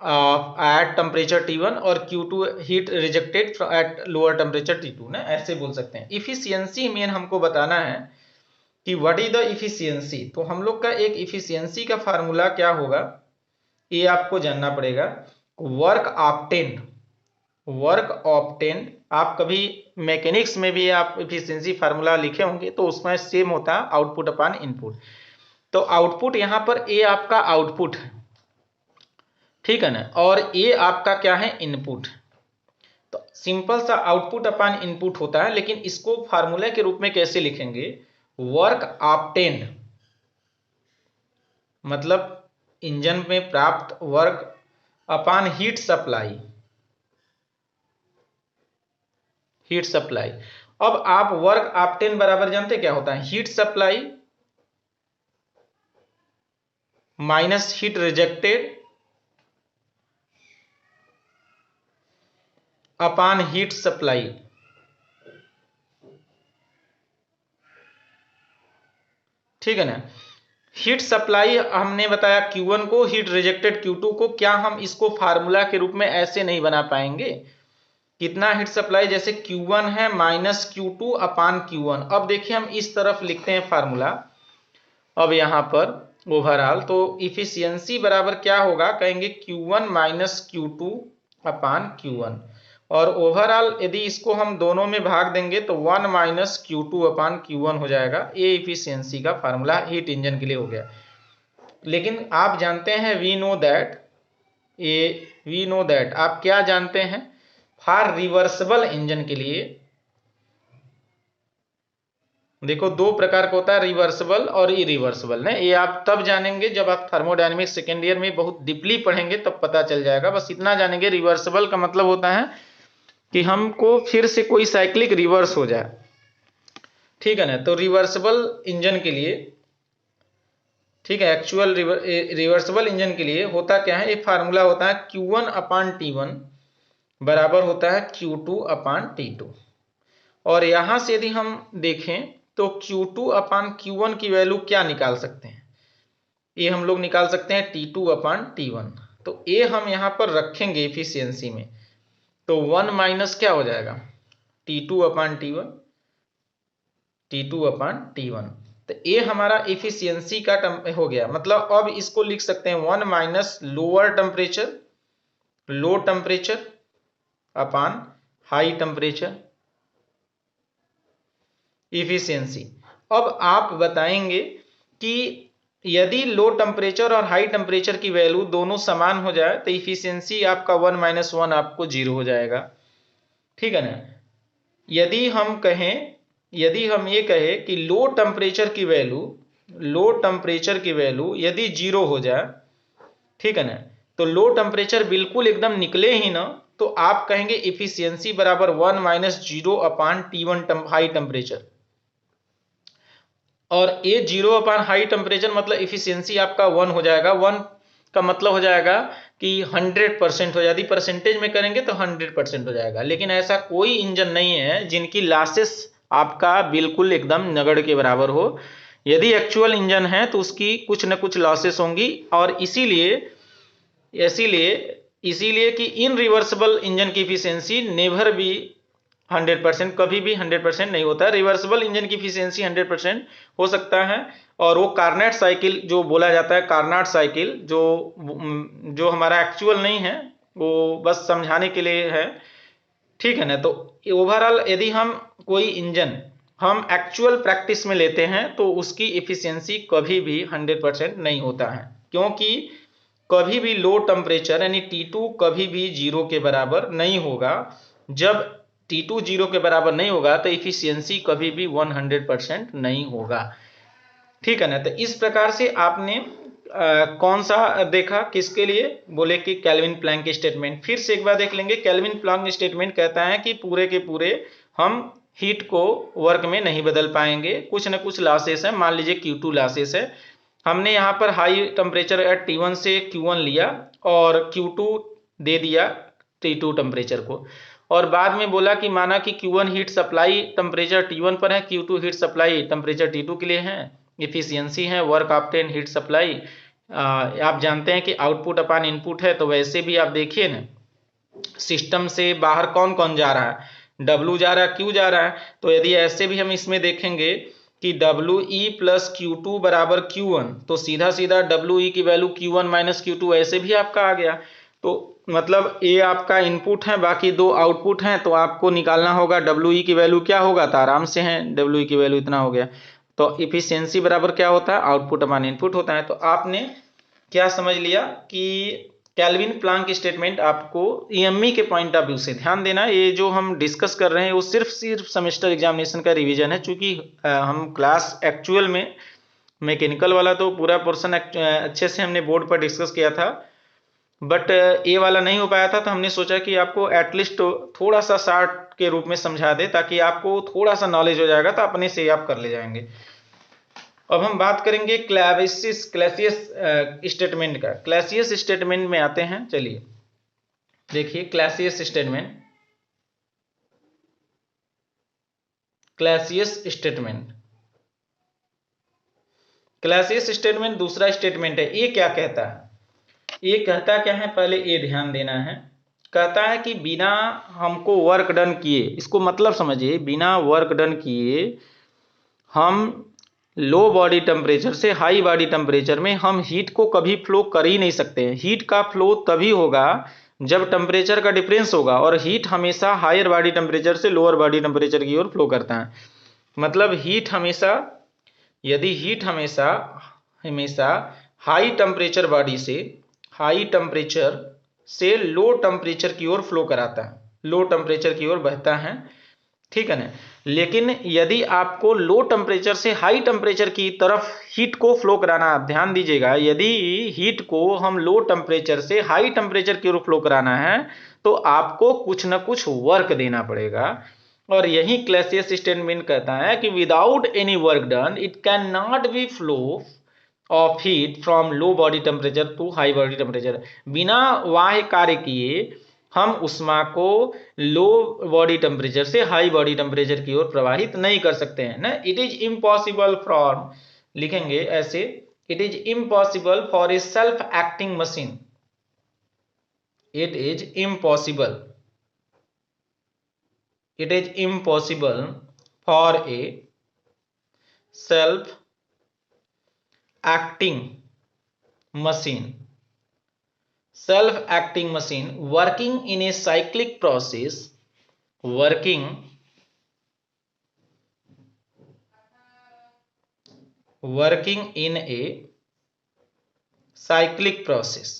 at temperature T1 और Q2 heat rejected at lower temperature T2 ना, ऐसे बोल सकते हैं। इफिशियंसी मेन हमको बताना है कि व्हाट इज द इफिशियंसी। तो हम लोग का एक इफिशियंसी का फार्मूला क्या होगा, ये आपको जानना पड़ेगा। वर्क ऑब्टेन्ड, वर्क ऑब्टेन्ड, आप कभी मैकेनिक्स में भी आप इफिशियंसी फार्मूला लिखे होंगे तो उसमें सेम होता है, आउटपुट अपॉन इनपुट। तो आउटपुट यहाँ पर ए आपका आउटपुट है, ठीक है ना, और ये आपका क्या है, इनपुट। तो सिंपल सा आउटपुट अपॉन इनपुट होता है, लेकिन इसको फार्मूले के रूप में कैसे लिखेंगे, वर्क ऑब्टेन्ड, मतलब इंजन में प्राप्त work upon heat supply, heat supply. अब आप वर्क ऑब्टेन बराबर जानते क्या होता है, heat supply minus heat rejected upon heat supply. ठीक है ना। हीट सप्लाई हमने बताया Q1 को, हीट रिजेक्टेड Q2 को। क्या हम इसको फार्मूला के रूप में ऐसे नहीं बना पाएंगे, कितना हीट सप्लाई, जैसे Q1 है माइनस Q2 अपॉन Q1। अब देखिए हम इस तरफ लिखते हैं फार्मूला, अब यहां पर ओवरऑल तो इफिशियंसी बराबर क्या होगा, कहेंगे Q1 minus Q2 upon Q1, और ओवरऑल यदि इसको हम दोनों में भाग देंगे तो 1 माइनस Q2 अपॉन Q1 हो जाएगा। ये इफिशियंसी का फार्मूला हीट इंजन के लिए हो गया। लेकिन आप जानते हैं, वी नो दैट, आप क्या जानते हैं, फॉर रिवर्सिबल इंजन के लिए, देखो दो प्रकार का होता है, रिवर्सिबल और इरिवर्सिबल ना। ये आप तब जानेंगे जब आप थर्मोडायनेमिक्स सेकेंड ईयर में बहुत डीपली पढ़ेंगे, तब पता चल जाएगा। बस इतना जानेंगे, रिवर्सिबल का मतलब होता है कि हमको फिर से कोई साइक्लिक रिवर्स हो जाए। ठीक है ना। तो रिवर्सिबल इंजन के लिए, ठीक है, एक्चुअल रिवर्सिबल इंजन के लिए होता क्या है, एक फार्मूला होता है Q1 अपॉन T1 बराबर होता है Q2 अपॉन T2। और यहां से यदि हम देखें तो Q2 अपॉन Q1 की वैल्यू क्या निकाल सकते हैं, ये हम लोग निकाल सकते हैं T2 अपॉन T1। तो ये हम यहां पर रखेंगे इफिशियंसी में, तो 1 माइनस क्या हो जाएगा, T2 upon T1, T2 upon T1। तो ये हमारा इफिशियंसी का टर्म हो गया। मतलब अब इसको लिख सकते हैं 1 minus lower temperature, low temperature upon high temperature efficiency. अब आप बताएंगे कि यदि लो टेम्परेचर और हाई टेम्परेचर की वैल्यू दोनों समान हो जाए तो इफिशियंसी आपका 1 माइनस 1 आपको 0 हो जाएगा। ठीक है ना। यदि हम कहें, यदि हम ये कहें कि लो टेम्परेचर की वैल्यू, लो टेम्परेचर की वैल्यू यदि 0 हो जाए, ठीक है ना, तो लो टेम्परेचर बिल्कुल एकदम निकले ही ना, तो आप कहेंगे इफिशियंसी बराबर 1 minus 0 upon T1 high temperature. और ये 0 अपॉन हाई टेम्परेचर मतलब इफिशियंसी आपका 1 हो जाएगा। 1 का मतलब हो जाएगा कि 100% हो जाती, परसेंटेज में करेंगे तो 100% हो जाएगा। लेकिन ऐसा कोई इंजन नहीं है जिनकी लॉसेस आपका बिल्कुल एकदम नगड़ के बराबर हो। यदि एक्चुअल इंजन है तो उसकी कुछ न कुछ लॉसेस होंगी, और इसीलिए इसीलिए इसीलिए कि इन रिवर्सिबल इंजन की इफिशियंसी नेवर भी 100%, कभी भी 100% नहीं होता है। रिवर्सिबल इंजन की इफिशियंसी 100% हो सकता है, और वो कार्नेट साइकिल जो बोला जाता है, कार्नाट साइकिल जो हमारा एक्चुअल नहीं है, वो बस समझाने के लिए है, ठीक है ना। तो ओवरऑल यदि हम कोई इंजन हम एक्चुअल प्रैक्टिस में लेते हैं तो उसकी इफिशियंसी कभी भी 100% नहीं होता है, क्योंकि कभी भी लो टेम्परेचर यानी T2 कभी भी जीरो के बराबर नहीं होगा। जब T2 जीरो के बराबर नहीं होगा तो इफिशियंसी कभी भी 100% नहीं होगा, ठीक है ना। तो इस प्रकार से आपने कौन सा देखा, किसके लिए, बोले कि केल्विन प्लैंक स्टेटमेंट। फिर से एक बार देख लेंगे। केल्विन प्लैंक स्टेटमेंट कहता है कि पूरे के पूरे हम हीट को वर्क में नहीं बदल पाएंगे, कुछ न कुछ लॉसेस है। मान लीजिए Q2 लॉसेस है, हमने यहाँ पर हाई टेम्परेचर एट T1 से Q1 लिया और Q2 दे दिया T2 टेम्परेचर को, और बाद में बोला कि माना कि Q1 heat supply temperature T1 पर है, Q2 heat supply temperature T2 के लिए है, इफिशियंसी है वर्क ऑब्टेन हीट सप्लाई। आप जानते हैं कि आउटपुट अपान इनपुट है, तो वैसे भी आप देखिए ना, सिस्टम से बाहर कौन कौन जा रहा है, W जा रहा है, Q जा रहा है। तो यदि ऐसे भी हम इसमें देखेंगे कि WE प्लस Q2 बराबर Q1, तो सीधा सीधा WE की वैल्यू Q1 माइनस Q2 ऐसे भी आपका आ गया। तो मतलब ये आपका इनपुट है, बाकी दो आउटपुट हैं, तो आपको निकालना होगा WE की वैल्यू क्या होगा, तो आराम से है, WE की वैल्यू इतना हो गया। तो इफिशियंसी बराबर क्या होता है, आउटपुट अपान इनपुट होता है। तो आपने क्या समझ लिया कि केल्विन प्लैंक स्टेटमेंट आपको ईएमई के पॉइंट ऑफ व्यू से ध्यान देना। ये जो हम डिस्कस कर रहे हैं वो सिर्फ सेमेस्टर एग्जामिनेशन का रिवीजन है, चूंकि हम क्लास एक्चुअल में मैकेनिकल वाला तो पूरा पोर्शन अच्छे से हमने बोर्ड पर डिस्कस किया था, बट ये वाला नहीं हो पाया था, तो हमने सोचा कि आपको एटलीस्ट थोड़ा सा शार्ट के रूप में समझा दे, ताकि आपको थोड़ा सा नॉलेज हो जाएगा, तो अपने से ही आप कर ले जाएंगे। अब हम बात करेंगे क्लैसियस स्टेटमेंट का। क्लैसियस स्टेटमेंट में आते हैं, चलिए देखिए क्लैसियस स्टेटमेंट। क्लैसियस स्टेटमेंट क्लैसियस स्टेटमेंट दूसरा स्टेटमेंट है। ये क्या कहता है, ये कहता क्या है, पहले ये ध्यान देना है। कहता है कि बिना हमको वर्क डन किए, इसको मतलब समझिए, बिना वर्क डन किए हम लो बॉडी टेम्परेचर से हाई बॉडी टेम्परेचर में हम हीट को कभी फ्लो कर ही नहीं सकते हैं। हीट का फ्लो तभी होगा जब टेम्परेचर का डिफरेंस होगा, और हीट हमेशा हायर बॉडी टेम्परेचर से लोअर बॉडी टेम्परेचर की ओर फ्लो करता है। मतलब हीट हमेशा, यदि हीट हमेशा हमेशा हाई टेम्परेचर बॉडी से, हाई टेम्परेचर से लो टेम्परेचर की ओर फ्लो कराता है, लो टेम्परेचर की ओर बहता है, ठीक है ना। लेकिन यदि आपको लो टेम्परेचर से हाई टेम्परेचर की तरफ हीट को फ्लो कराना, आप ध्यान दीजिएगा, यदि हीट को हम लो टेम्परेचर से हाई टेम्परेचर की ओर फ्लो कराना है तो आपको कुछ ना कुछ वर्क देना पड़ेगा। और यही क्लैसियस स्टेटमेंट कहता है कि without any work done it can not be flow of heat from low body temperature to high body temperature. बिना बाह्य कार्य किए हम उष्मा को लो बॉडी टेम्परेचर से हाई बॉडी टेम्परेचर की ओर प्रवाहित नहीं कर सकते हैं ना। इट इज इम्पॉसिबल फॉर, लिखेंगे ऐसे, it is impossible for a self acting machine, it is impossible, it is impossible for a self acting machine, self acting machine working in a cyclic process, working in a cyclic process,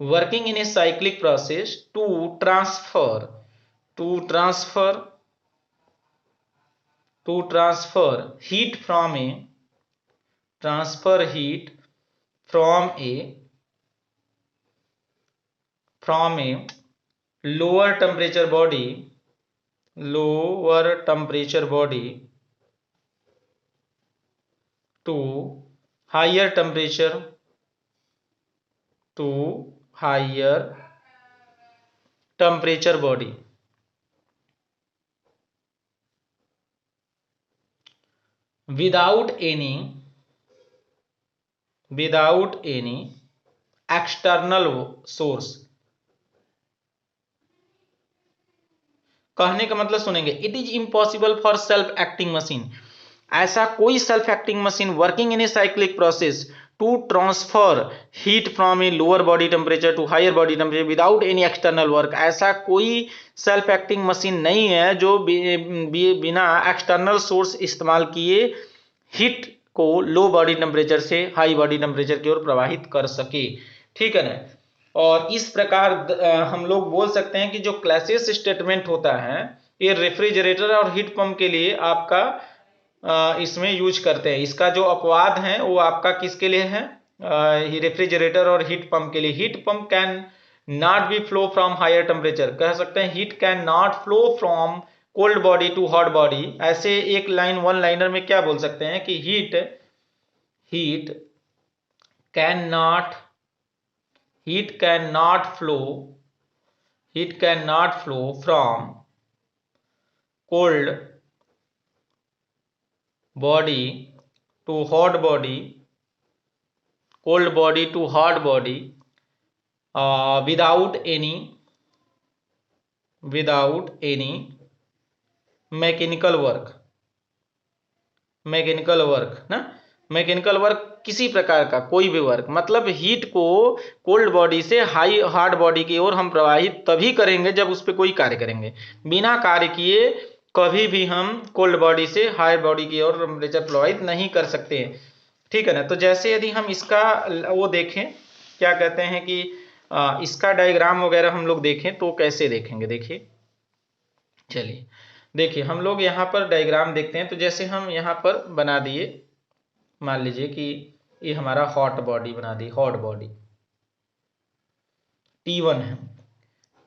working in a cyclic process to transfer heat from a, transfer heat from a lower temperature body to higher temperature to higher temperature body. without any external source। कहने का मतलब सुनेंगे, it is impossible for self acting machine, ऐसा कोई self acting machine working in a cyclic process to transfer heat from a lower body temperature to higher body temperature without any external work. ऐसा कोई self acting machine नहीं है जो बिना external source इस्तेमाल किए हीट को लो बॉडी टेम्परेचर से हाई बॉडी टेम्परेचर की ओर प्रवाहित कर सके। ठीक है ना। और इस प्रकार हम लोग बोल सकते हैं कि जो क्लैसियस स्टेटमेंट होता है ये रेफ्रिजरेटर और हीट पंप के लिए आपका इसमें यूज करते हैं। इसका जो अपवाद है वो आपका किसके लिए है, रेफ्रिजरेटर और हीट पंप के लिए। Heat pump can not be flow from higher temperature, कह सकते हैं heat can not flow from cold body to hot body. ऐसे एक लाइन वन लाइनर में क्या बोल सकते हैं कि heat can not flow from cold body to hot body, without any mechanical work ना। मैकेनिकल वर्क किसी प्रकार का कोई भी वर्क, मतलब हीट को कोल्ड बॉडी से हाई हार्ड बॉडी की ओर हम प्रवाहित तभी करेंगे जब उस पर कोई कार्य करेंगे। बिना कार्य किए कभी भी हम कोल्ड बॉडी से हाई बॉडी की ओर टेम्परेचर प्रवाहित नहीं कर सकते हैं। ठीक है ना। तो जैसे यदि हम इसका वो देखें, क्या कहते हैं कि इसका डायग्राम वगैरह हम लोग देखें तो कैसे देखेंगे, देखिए चलिए देखिए हम लोग यहाँ पर डायग्राम देखते हैं। तो जैसे हम यहाँ पर बना दिए, मान लीजिए कि ये हमारा हॉट बॉडी बना दी, हॉट बॉडी T1 है,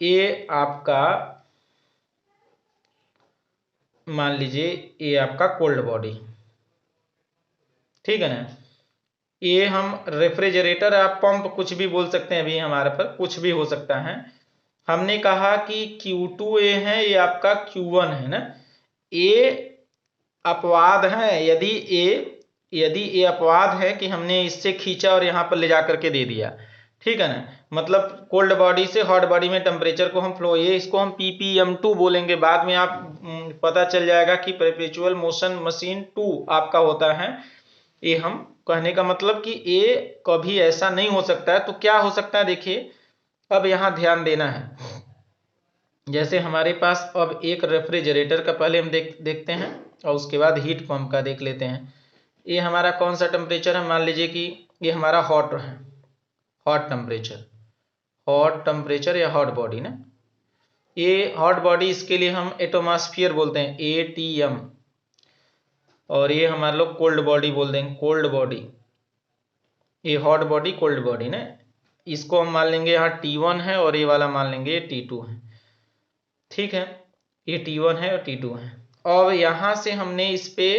ये आपका मान लीजिए ये आपका कोल्ड बॉडी। ठीक है ना। ये हम रेफ्रिजरेटर या पंप कुछ भी बोल सकते हैं, अभी हमारे पर कुछ भी हो सकता है। हमने कहा कि Q2A है, ये आपका Q1 है ना। ये अपवाद है, यदि ये अपवाद है कि हमने इससे खींचा और यहाँ पर ले जा करके दे दिया। ठीक है ना। मतलब कोल्ड बॉडी से हॉट बॉडी में टेम्परेचर को हम फ्लो, ये इसको हम ppm2 बोलेंगे। बाद में आप पता चल जाएगा कि परपेचुअल मोशन मशीन 2 आपका होता है। ये हम कहने का मतलब कि ये कभी ऐसा नहीं हो सकता है। तो क्या हो सकता है, देखिए अब यहाँ ध्यान देना है। जैसे हमारे पास अब एक रेफ्रिजरेटर का पहले हम देखते हैं और उसके बाद हीट पंप का देख लेते हैं। ये हमारा कौन सा टेम्परेचर है, मान लीजिए कि ये हमारा हॉट है, हॉट टेम्परेचर या हॉट बॉडी ना। ये हॉट बॉडी, इसके लिए हम एटमॉस्फेयर बोलते हैं ATM, और ये हमारे लोग कोल्ड बॉडी बोल देंगे, कोल्ड बॉडी। ये हॉट बॉडी कोल्ड बॉडी ना, इसको हम मान लेंगे यहाँ T1 है और ये वाला मान लेंगे T2 है। ठीक है, ये T1 है और T2 है। और यहाँ से हमने इस पे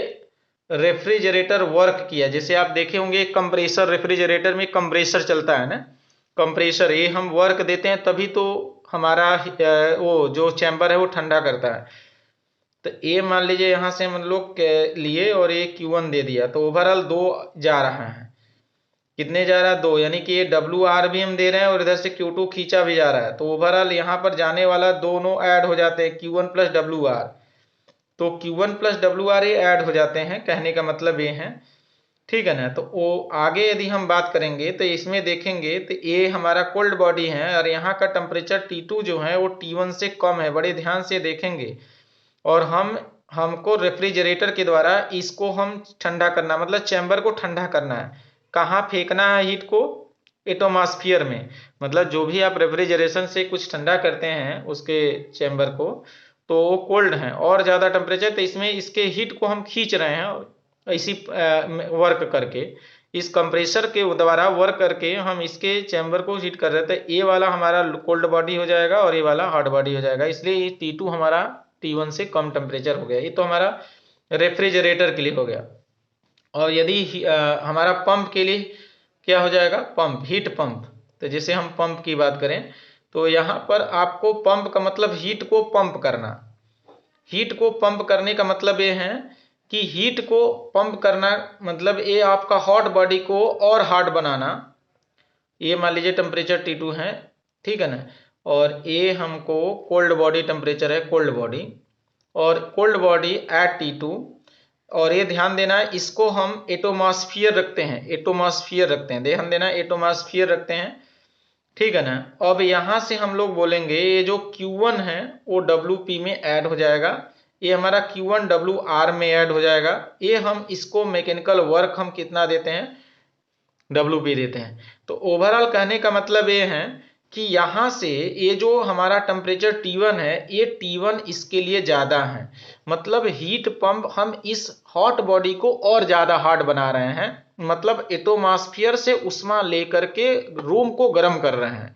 रेफ्रिजरेटर वर्क किया। जैसे आप देखे होंगे कंप्रेसर, रेफ्रिजरेटर में कंप्रेसर चलता है ना, कंप्रेसर, ये हम वर्क देते हैं तभी तो हमारा वो जो चैम्बर है वो ठंडा करता है। तो ये मान लीजिए यहाँ से हम लोग लिए और ये Q1 दे दिया, तो ओवरऑल 2 जा रहा है। कितने जा रहा है, 2, यानी कि ये WR भी हम दे रहे हैं और इधर से Q2 खींचा भी जा रहा है। तो ओवरऑल यहाँ पर जाने वाला दोनों ऐड हो जाते हैं, Q1 प्लस WR। तो Q1 प्लस WR ये ऐड हो जाते हैं, कहने का मतलब ये है। ठीक है ना। तो वो आगे यदि हम बात करेंगे तो इसमें देखेंगे तो ये हमारा कोल्ड बॉडी है और यहाँ का टेम्परेचर T2 जो है वो T1 से कम है, बड़े ध्यान से देखेंगे। और हमको रेफ्रिजरेटर के द्वारा इसको हम ठंडा करना, मतलब चैम्बर को ठंडा करना है। कहाँ फेंकना है हीट को, एटमॉस्फेयर में। मतलब जो भी आप रेफ्रिजरेशन से कुछ ठंडा करते हैं उसके चैम्बर को, तो वो कोल्ड है और ज़्यादा टेम्परेचर, तो इसमें इसके हीट को हम खींच रहे हैं इसी वर्क करके, इस कंप्रेसर के द्वारा वर्क करके हम इसके चैम्बर को हीट कर रहे थे। ये वाला हमारा कोल्ड बॉडी हो जाएगा और ये वाला हॉट बॉडी हो जाएगा, इसलिए ये T2 हमारा T1 से कम टेम्परेचर हो गया। ये तो हमारा रेफ्रिजरेटर के लिए हो गया। और यदि हमारा पंप के लिए क्या हो जाएगा, पंप, हीट पंप। तो जैसे हम पंप की बात करें तो यहाँ पर आपको पंप का मतलब हीट को पंप करना। हीट को पंप करने का मतलब ये है कि हीट को पंप करना मतलब ये आपका हॉट बॉडी को और हॉट बनाना। ये मान लीजिए टेम्परेचर T2 है, ठीक है ना, और ये हमको कोल्ड बॉडी टेम्परेचर है, कोल्ड बॉडी, और कोल्ड बॉडी एट T2। और ये ध्यान देना इसको हम एटोमॉस्फियर रखते हैं, एटोमॉस्फियर रखते हैं, ध्यान देना एटोमॉस्फियर रखते हैं, ठीक है ना। अब यहां से हम लोग बोलेंगे ये जो Q1 है वो WP में ऐड हो जाएगा, ये हमारा Q1 WR में ऐड हो जाएगा। ये हम इसको मैकेनिकल वर्क हम कितना देते हैं, WP देते हैं। तो ओवरऑल कहने का मतलब ये है कि यहां से ये जो हमारा टेम्परेचर T1 है ये T1 इसके लिए ज्यादा है, मतलब हीट पंप हम इस हॉट बॉडी को और ज्यादा हॉट बना रहे हैं, मतलब एटमॉस्फेयर से उष्मा लेकर के रूम को गर्म कर रहे हैं।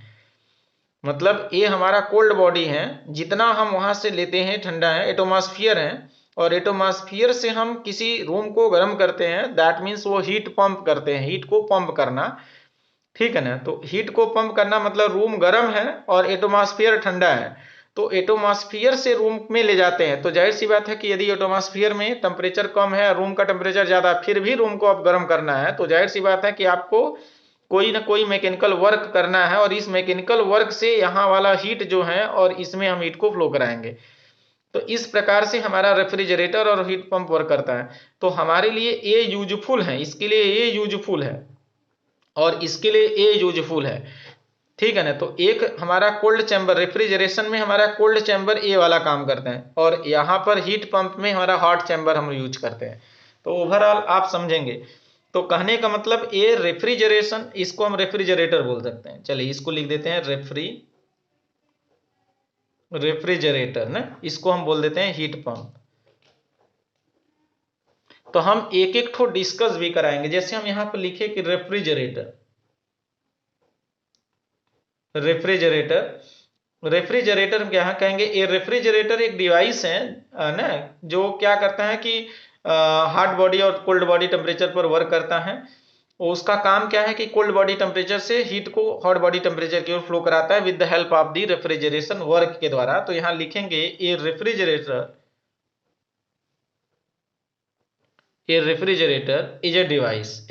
मतलब ये हमारा कोल्ड बॉडी है, जितना हम वहां से लेते हैं ठंडा है, एटमॉस्फेयर है, और एटमॉस्फेयर से हम किसी रूम को गर्म करते हैं, दैट मीन्स वो हीट पंप करते हैं, हीट को पंप करना, ठीक है ना। तो हीट को पंप करना मतलब रूम गर्म है और एटमॉस्फेयर ठंडा है, तो एटमॉस्फेयर से रूम में ले जाते हैं। तो जाहिर सी बात है कि यदि एटमॉस्फेयर में टेम्परेचर कम है, रूम का टेम्परेचर ज्यादा, फिर भी रूम को अब गर्म करना है, तो जाहिर सी बात है कि आपको कोई ना कोई मैकेनिकल वर्क करना है, और इस मैकेनिकल वर्क से यहाँ वाला हीट जो है और इसमें हम हीट को फ्लो कराएंगे। तो इस प्रकार से हमारा रेफ्रिजरेटर और हीट पंप वर्क करता है। तो हमारे लिए ये यूजफुल है, इसके लिए ये यूजफुल है और इसके लिए ये यूजफुल है, ठीक है ना। तो एक हमारा कोल्ड चैम्बर, रेफ्रिजरेशन में हमारा कोल्ड चैम्बर ये वाला काम करते हैं, और यहाँ पर हीट पंप में हमारा हॉट चैम्बर हम यूज करते हैं। तो ओवरऑल आप समझेंगे। तो कहने का मतलब ये रेफ्रिजरेशन, इसको हम रेफ्रिजरेटर बोल सकते हैं। चलिए इसको लिख देते हैं रेफ्रिजरेटर ना, इसको हम बोल देते हैं हीट पंप। तो हम एक एक ठो डिस्कस भी कराएंगे। जैसे हम यहाँ पर लिखे कि रेफ्रिजरेटर, रेफ्रिजरेटर क्या है कहेंगे, ये रेफ्रिजरेटर एक डिवाइस है ना, जो क्या करता है कि हॉट बॉडी और कोल्ड बॉडी टेम्परेचर पर वर्क करता है। उसका काम क्या है कि कोल्ड बॉडी टेम्परेचर से हीट को हॉट बॉडी टेम्परेचर की ओर फ्लो कराता है with the help of the refrigeration work के द्वारा। तो यहां लिखेंगे a refrigerator is a device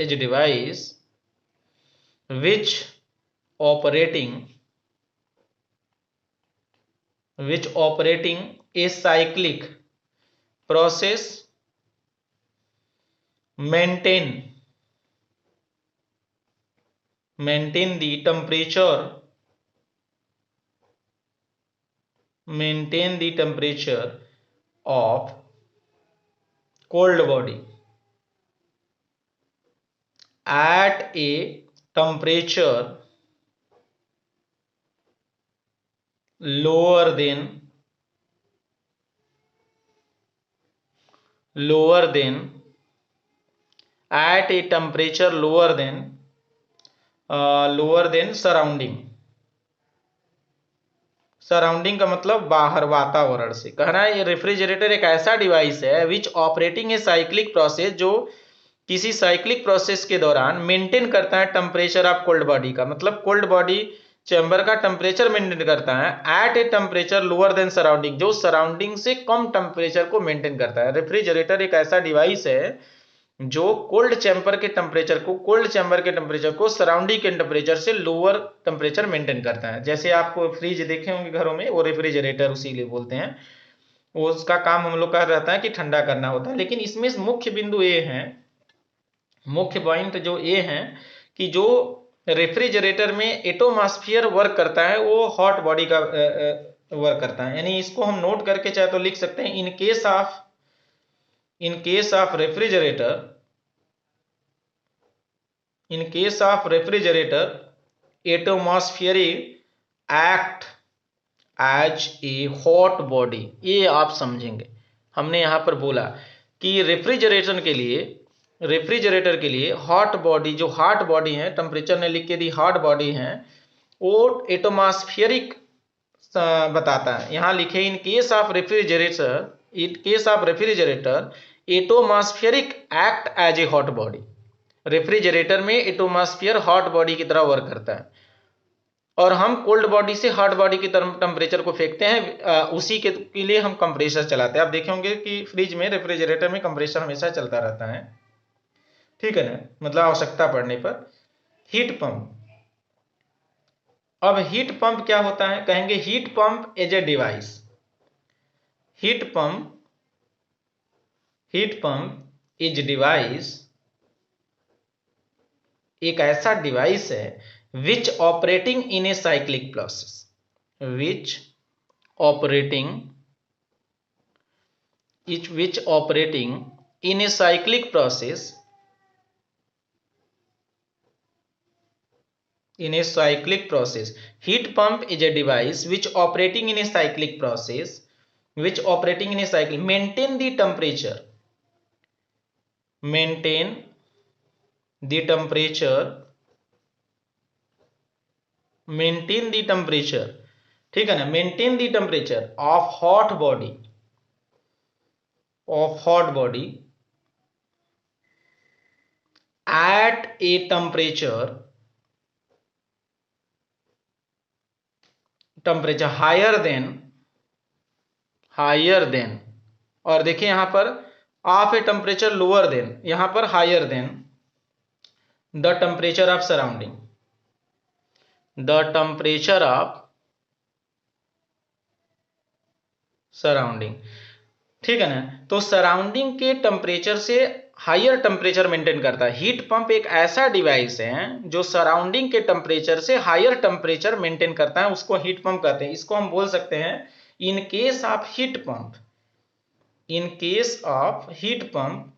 which operating a cyclic process maintain the temperature of cold body at a temperature lower than at a temperature lower than surrounding का मतलब बाहर, वातावरण से। कहना है ये रेफ्रिजरेटर एक ऐसा डिवाइस है which operating A cyclic process, जो किसी साइक्लिक प्रोसेस के दौरान मेंटेन करता है टेम्परेचर ऑफ कोल्ड बॉडी का, मतलब कोल्ड बॉडी चैम्बर का टेम्परेचर मेंटेन करता है at a temperature lower than surrounding, जो सराउंडिंग से कम टेम्परेचर को मेंटेन करता है। रेफ्रिजरेटर एक ऐसा डिवाइस है जो कोल्ड चैम्बर के टेम्परेचर को सराउंडिंग के टेम्परेचर से लोअर टेम्परेचर मेंटेन करता है। जैसे आप फ्रिज देखे होंगे घरों में, वो रेफ्रिजरेटर उसी लिए बोलते हैं, वो उसका काम हम लोग का रहता है कि ठंडा करना होता है। लेकिन इसमें मुख्य बिंदु ये है, मुख्य पॉइंट जो ये है कि जो रेफ्रिजरेटर में एटमॉस्फेयर वर्क करता है वो हॉट बॉडी का वर्क करता है। यानी इसको हम नोट करके चाहे तो लिख सकते हैं, in case of refrigerator atmospheric act as a hot body. ये आप समझेंगे, हमने यहां पर बोला कि रेफ्रिजरेटर के लिए हॉट बॉडी, जो हॉट बॉडी है, टेम्परेचर ने लिख के दी हॉट बॉडी है, वो एटमॉस्फेरिक बताता है। यहां लिखे in case of refrigerator atmospheric act as a hot body. Refrigerator में एटमॉस्फेयर हॉट बॉडी की तरह वर्क करता है। और हम कोल्ड बॉडी से हॉट बॉडी की तरफ टेम्परेचर को फेंकते हैं, उसी के लिए हम कंप्रेसर चलाते हैं। आप देखे होंगे कि फ्रिज में, रेफ्रिजरेटर में कंप्रेसर हमेशा चलता रहता है, ठीक है ना, मतलब आवश्यकता पड़ने पर। हीट पंप, अब हीट पंप क्या होता है, कहेंगे heat pump as a device. Heat pump, heat pump is device, एक ऐसा डिवाइस है which operating in a cyclic process, which operating, which operating in a cyclic process, in a cyclic process. Heat pump is a device which operating in a cyclic process, which operating in a cycle maintain the temperature, maintain the temperature, maintain the temperature, ठीक है ना, maintain the temperature of hot body, of hot body at a temperature, temperature higher than, और देखिए यहां पर of a temperature lower than, यहां पर higher than the temperature of surrounding, the temperature of surrounding, ठीक है ना। तो सराउंडिंग के टेम्परेचर से हायर टेम्परेचर मेंटेन करता है। हीट पंप एक ऐसा डिवाइस है जो सराउंडिंग के टेम्परेचर से हायर टेम्परेचर मेंटेन करता है, उसको हीट पंप कहते हैं। इसको हम बोल सकते हैं in case of heat pump, in case of heat pump,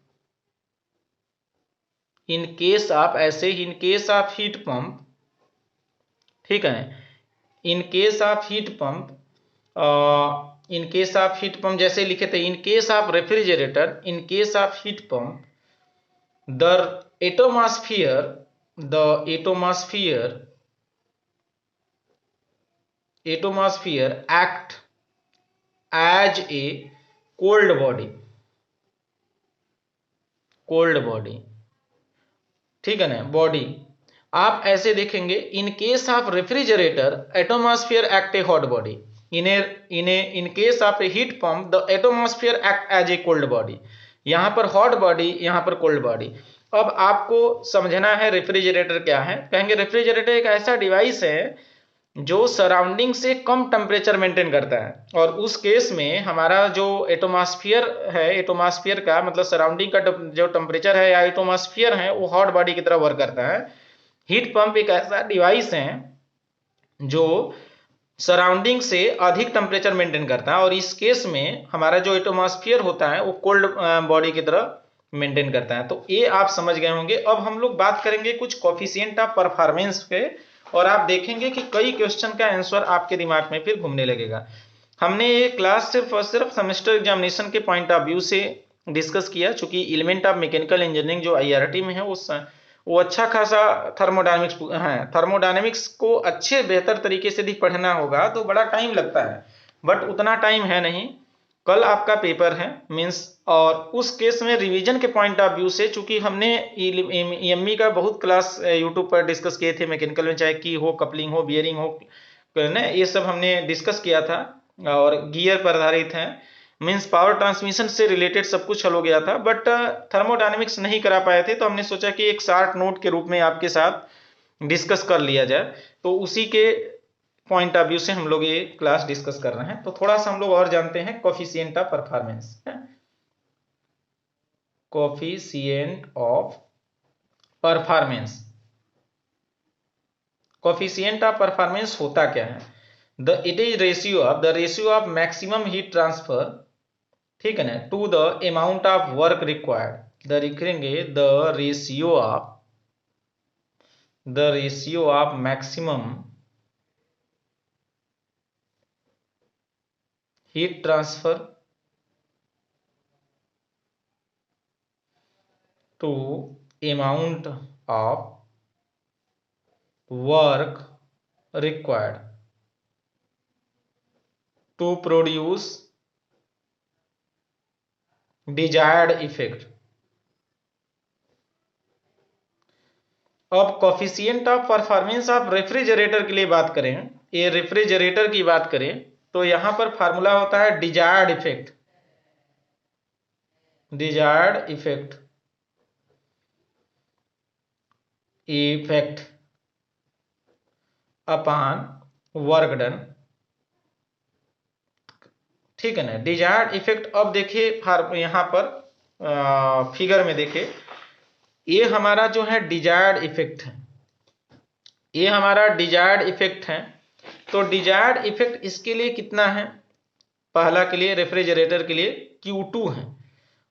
in case of, ऐसे in case of heat pump, ठीक है, in case of heat pump, in case of heat pump जैसे लिखे थे, in case of refrigerator, in case of heat pump the atmosphere, the atmosphere, atmosphere act as a cold body, cold body, ठीक है ना, body. आप ऐसे देखेंगे in case of refrigerator atmosphere act a hot body, in case of a heat pump the atmosphere act as a cold body. यहां पर hot body, यहां पर कोल्ड बॉडी। अब आपको समझना है रेफ्रिजरेटर क्या है, कहेंगे रेफ्रिजरेटर एक ऐसा डिवाइस है जो सराउंडिंग से कम टेम्परेचर मेंटेन करता है, और उस केस में हमारा जो एटमॉस्फेयर है, एटमॉस्फेयर का मतलब सराउंडिंग का जो टेम्परेचर है या एटमॉस्फेयर है, वो हॉट बॉडी की तरह वर्क करता है। हीट पंप एक ऐसा डिवाइस है जो सराउंडिंग से अधिक टेम्परेचर मेंटेन करता है, और इस केस में हमारा जो एटमॉस्फेयर होता है वो कोल्ड बॉडी की तरह मेंटेन करता है। तो ये आप समझ गए होंगे। अब हम लोग बात करेंगे कुछ कोफिशिएंट ऑफ परफॉर्मेंस पे, और आप देखेंगे कि कई क्वेश्चन का आंसर आपके दिमाग में फिर घूमने लगेगा। हमने ये क्लास सिर्फ और सिर्फ सेमेस्टर एग्जामिनेशन के पॉइंट ऑफ व्यू से डिस्कस किया, चूंकि एलिमेंट ऑफ मैकेनिकल इंजीनियरिंग जो आईआरटी में है वो अच्छा खासा थर्मोडायनेमिक्स है। थर्मोडायनेमिक्स को अच्छे बेहतर तरीके से भी पढ़ना होगा तो बड़ा टाइम लगता है, बट उतना टाइम है नहीं। कल आपका पेपर है मींस, और उस केस में रिवीजन के पॉइंट ऑफ व्यू से, चूंकि हमने ईएमई का बहुत क्लास यूट्यूब पर डिस्कस किए थे मैकेनिकल में, चाहे की हो, कपलिंग हो, बियरिंग हो ना, ये सब हमने डिस्कस किया था, और गियर पर आधारित है, मींस पावर ट्रांसमिशन से रिलेटेड सब कुछ हल हो गया था, बट थर्मोडायनेमिक्स नहीं करा पाए थे। तो हमने सोचा कि एक शार्ट नोट के रूप में आपके साथ डिस्कस कर लिया जाए, तो उसी के पॉइंट ऑफ व्यू से हम लोग ये क्लास डिस्कस कर रहे हैं। तो थोड़ा सा हम लोग और जानते हैं coefficient of performance. Coefficient of performance, coefficient of performance होता क्या है, it is ratio of, the ratio of maximum heat transfer, ठीक है ना, to the amount of work required. The लिखेंगे the ratio of maximum heat transfer to amount of work required to produce desired effect। अब coefficient of performance of refrigerator के लिए बात करें, ये रेफ्रिजरेटर की बात करें, तो यहां पर फार्मूला होता है desired effect, desired effect upon work done, ठीक है ना। डिजायर्ड इफेक्ट, अब देखिए यहां पर फिगर में देखिए, ये हमारा जो है डिजायर्ड इफेक्ट है, ये हमारा डिजायर्ड इफेक्ट है। तो डिजायर्ड इफेक्ट इसके लिए कितना है, पहला के लिए रेफ्रिजरेटर के लिए Q2 है,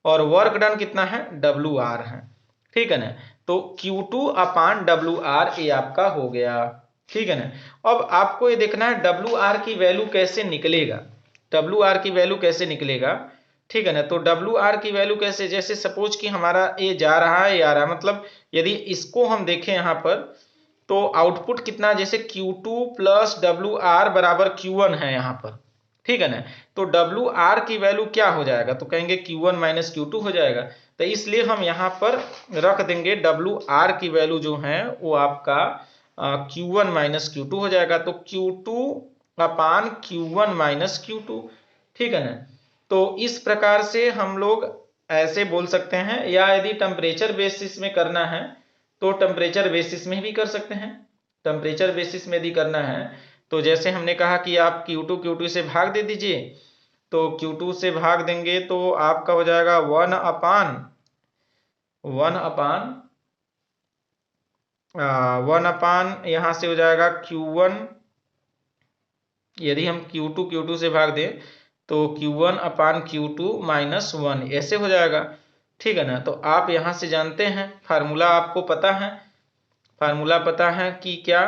और वर्क डन कितना है, WR है, ठीक है ना। तो Q2 अपान WR ये आपका हो गया, ठीक है ना। अब आपको ये देखना है WR की वैल्यू कैसे निकलेगा, WR की वैल्यू कैसे निकलेगा, ठीक है ना। तो WR की वैल्यू कैसे, जैसे सपोज कि हमारा ये जा रहा है, ये आ रहा है, मतलब यदि इसको हम देखें यहाँ पर, तो आउटपुट कितना, जैसे Q2 प्लस WR बराबर Q1 है यहाँ पर, ठीक है ना। तो WR की वैल्यू क्या हो जाएगा, तो कहेंगे Q1 माइनस Q2 हो जाएगा। तो इसलिए हम यहाँ पर रख देंगे WR की वैल्यू जो है वो आपका Q1 माइनस Q2 हो जाएगा। तो Q2 अपान Q1 माइनस Q2, ठीक है ना। तो इस प्रकार से हम लोग ऐसे बोल सकते हैं, या यदि टेम्परेचर बेसिस में करना है तो टेम्परेचर बेसिस में भी कर सकते हैं। टेम्परेचर बेसिस में यदि करना है तो जैसे हमने कहा कि आप Q2 से भाग दे दीजिए, तो Q2 से भाग देंगे तो आपका हो जाएगा 1 अपान यहाँ से हो जाएगा Q1, यदि हम Q2 से भाग दें तो Q1 अपान Q2 माइनस 1 ऐसे हो जाएगा, ठीक है ना। तो आप यहाँ से जानते हैं, फार्मूला आपको पता है, फार्मूला पता है कि क्या,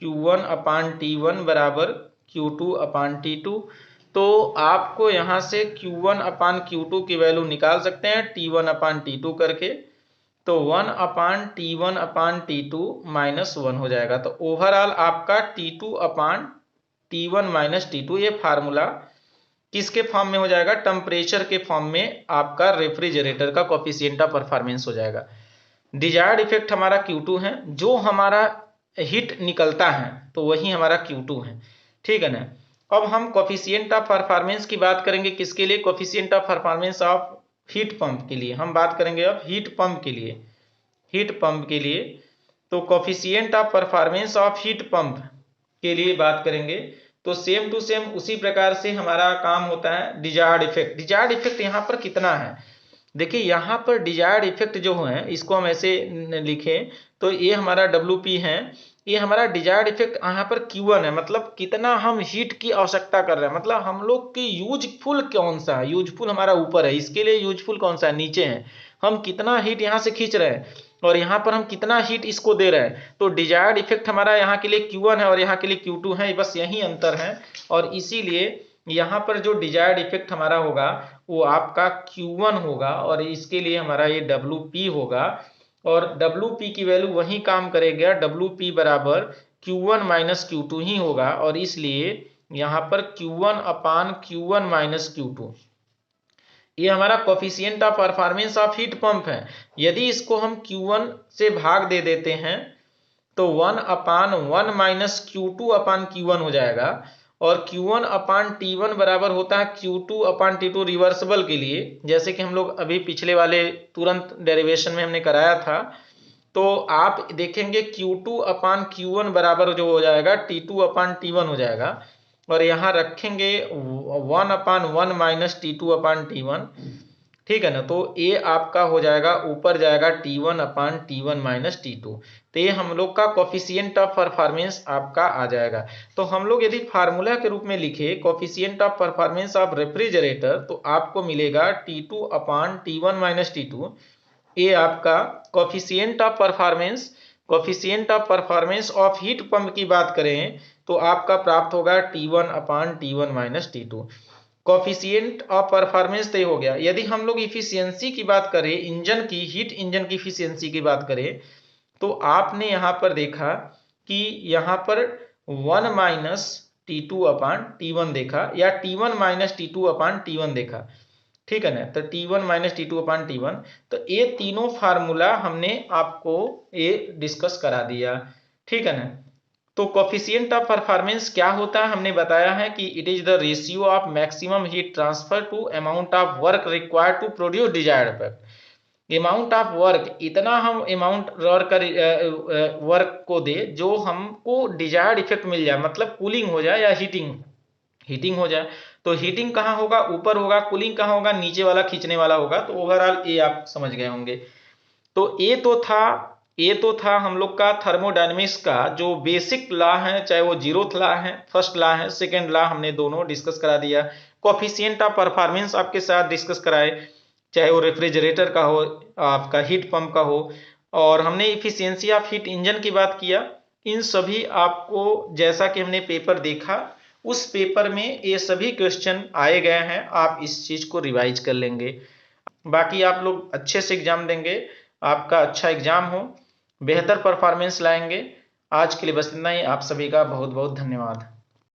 Q1 अपान T1 बराबर Q2 अपान T2। तो आपको यहाँ से Q1 अपान Q2 की वैल्यू निकाल सकते हैं T1 अपान T2 करके, तो 1 अपान T1 अपान T2 माइनस 1 हो जाएगा। तो ओवरऑल आपका T2 अपान T1 माइनस T2, ये फार्मूला किसके फॉर्म में हो जाएगा, टेम्परेचर के फॉर्म में आपका रेफ्रिजरेटर का कोफिशिएंट ऑफ परफॉर्मेंस हो जाएगा। डिजायर्ड इफेक्ट हमारा Q2 है, जो हमारा हीट निकलता है तो वही हमारा Q2 है, ठीक है ना। अब हम कोफिशिएंट ऑफ परफॉर्मेंस की बात करेंगे, किसके लिए, coefficient of performance of heat pump के लिए हम बात करेंगे। अब हीट पंप के लिए, हीट पंप के लिए तो coefficient of performance of heat pump के लिए बात करेंगे, तो सेम टू सेम उसी प्रकार से हमारा काम होता है डिजायर्ड इफेक्ट। डिजायर्ड इफेक्ट यहाँ पर कितना है, देखिए यहाँ पर डिजायर्ड इफेक्ट जो है, इसको हम ऐसे लिखें तो ये हमारा WP है, ये हमारा डिजायर्ड इफेक्ट यहाँ पर Q1 है, मतलब कितना हम हीट की आवश्यकता कर रहे हैं, मतलब हम लोग की यूजफुल कौन सा है, यूजफुल हमारा ऊपर है, इसके लिए यूजफुल कौन सा है, नीचे है। हम कितना हीट यहाँ से खींच रहे हैं और यहाँ पर हम कितना हीट इसको दे रहे हैं। तो डिजायर्ड इफेक्ट हमारा यहाँ के लिए Q1 है और यहाँ के लिए Q2 है, बस यही अंतर है। और इसीलिए यहाँ पर जो डिजायर्ड इफेक्ट हमारा होगा वो आपका Q1 होगा, और इसके लिए हमारा ये WP होगा, और WP की वैल्यू वही काम करेगा, WP बराबर Q1 माइनस Q2 ही होगा, और इसलिए यहाँ पर Q1 अपान Q1 माइनस Q2 ये हमारा coefficient of performance of heat pump है। यदि इसको हम Q1 से भाग दे देते हैं तो 1 अपान 1 माइनस Q2 अपान Q1 हो जाएगा, और Q1 अपान T1 बराबर होता है Q2 अपान T2 रिवर्सिबल के लिए, जैसे कि हम लोग अभी पिछले वाले तुरंत डेरिवेशन में हमने कराया था। तो आप देखेंगे Q2 अपान Q1 बराबर जो हो जाएगा T2 अपान T1 हो जाएगा, और यहाँ रखेंगे 1 अपान 1 माइनस T2 अपान T1, ठीक है ना। तो ये आपका हो जाएगा, ऊपर जाएगा T1 अपान T1 माइनस T2, तो ये हम लोग का कोफिशिएंट ऑफ परफॉर्मेंस आपका आ जाएगा। तो हम लोग यदि फार्मूला के रूप में लिखे coefficient of performance of refrigerator, तो आपको मिलेगा T2 अपान T1 माइनस T2, ये आपका coefficient of performance, coefficient of performance of heat pump की बात करें तो आपका प्राप्त होगा T1 upon T1 minus T2। Coefficient of performance तय हो गया। यदि हम लोग इफिशियंसी की बात करें, इंजन की, हीट इंजन की इफिशियंसी की बात करें, तो आपने यहाँ पर देखा कि यहाँ पर 1 माइनस T2 अपान T1 देखा, या T1 माइनस T2 अपान T1 देखा, ठीक है ना। तो T1 माइनस T2 अपान T1, तो ये तीनों फार्मूला हमने आपको ये डिस्कस करा दिया, ठीक है ना। तो कोफिशिएंट ऑफ परफॉर्मेंस क्या होता है, हमने बताया है कि it is the ratio of maximum heat transfer to amount of work required to produce desired effect. Amount of work, इतना हम अमाउंट वर्क को दे जो हमको डिजायर्ड इफेक्ट मिल जाए, मतलब कूलिंग हो जाए या हीटिंग हीटिंग हो जाए। तो हीटिंग कहाँ होगा, ऊपर होगा। कूलिंग कहाँ होगा, नीचे वाला खींचने वाला होगा। तो ओवरऑल ये आप समझ गए होंगे। तो ये तो था हम लोग का थर्मोडायनेमिक्स का जो बेसिक लॉ है, चाहे वो जीरोथ लॉ है, फर्स्ट लॉ है, सेकेंड लॉ, हमने दोनों डिस्कस करा दिया। कोफिशिएंट ऑफ परफॉर्मेंस आपके साथ डिस्कस कराए, चाहे वो रेफ्रिजरेटर का हो, आपका हीट पंप का हो, और हमने इफिशियंसी ऑफ हीट इंजन की बात किया। इन सभी आपको, जैसा कि हमने पेपर देखा, उस पेपर में ये सभी क्वेश्चन आए गए हैं। आप इस चीज को रिवाइज कर लेंगे। बाकी आप लोग अच्छे से एग्जाम देंगे, आपका अच्छा एग्जाम हो, बेहतर परफॉर्मेंस लाएंगे। आज के लिए बस इतना ही। आप सभी का बहुत बहुत धन्यवाद।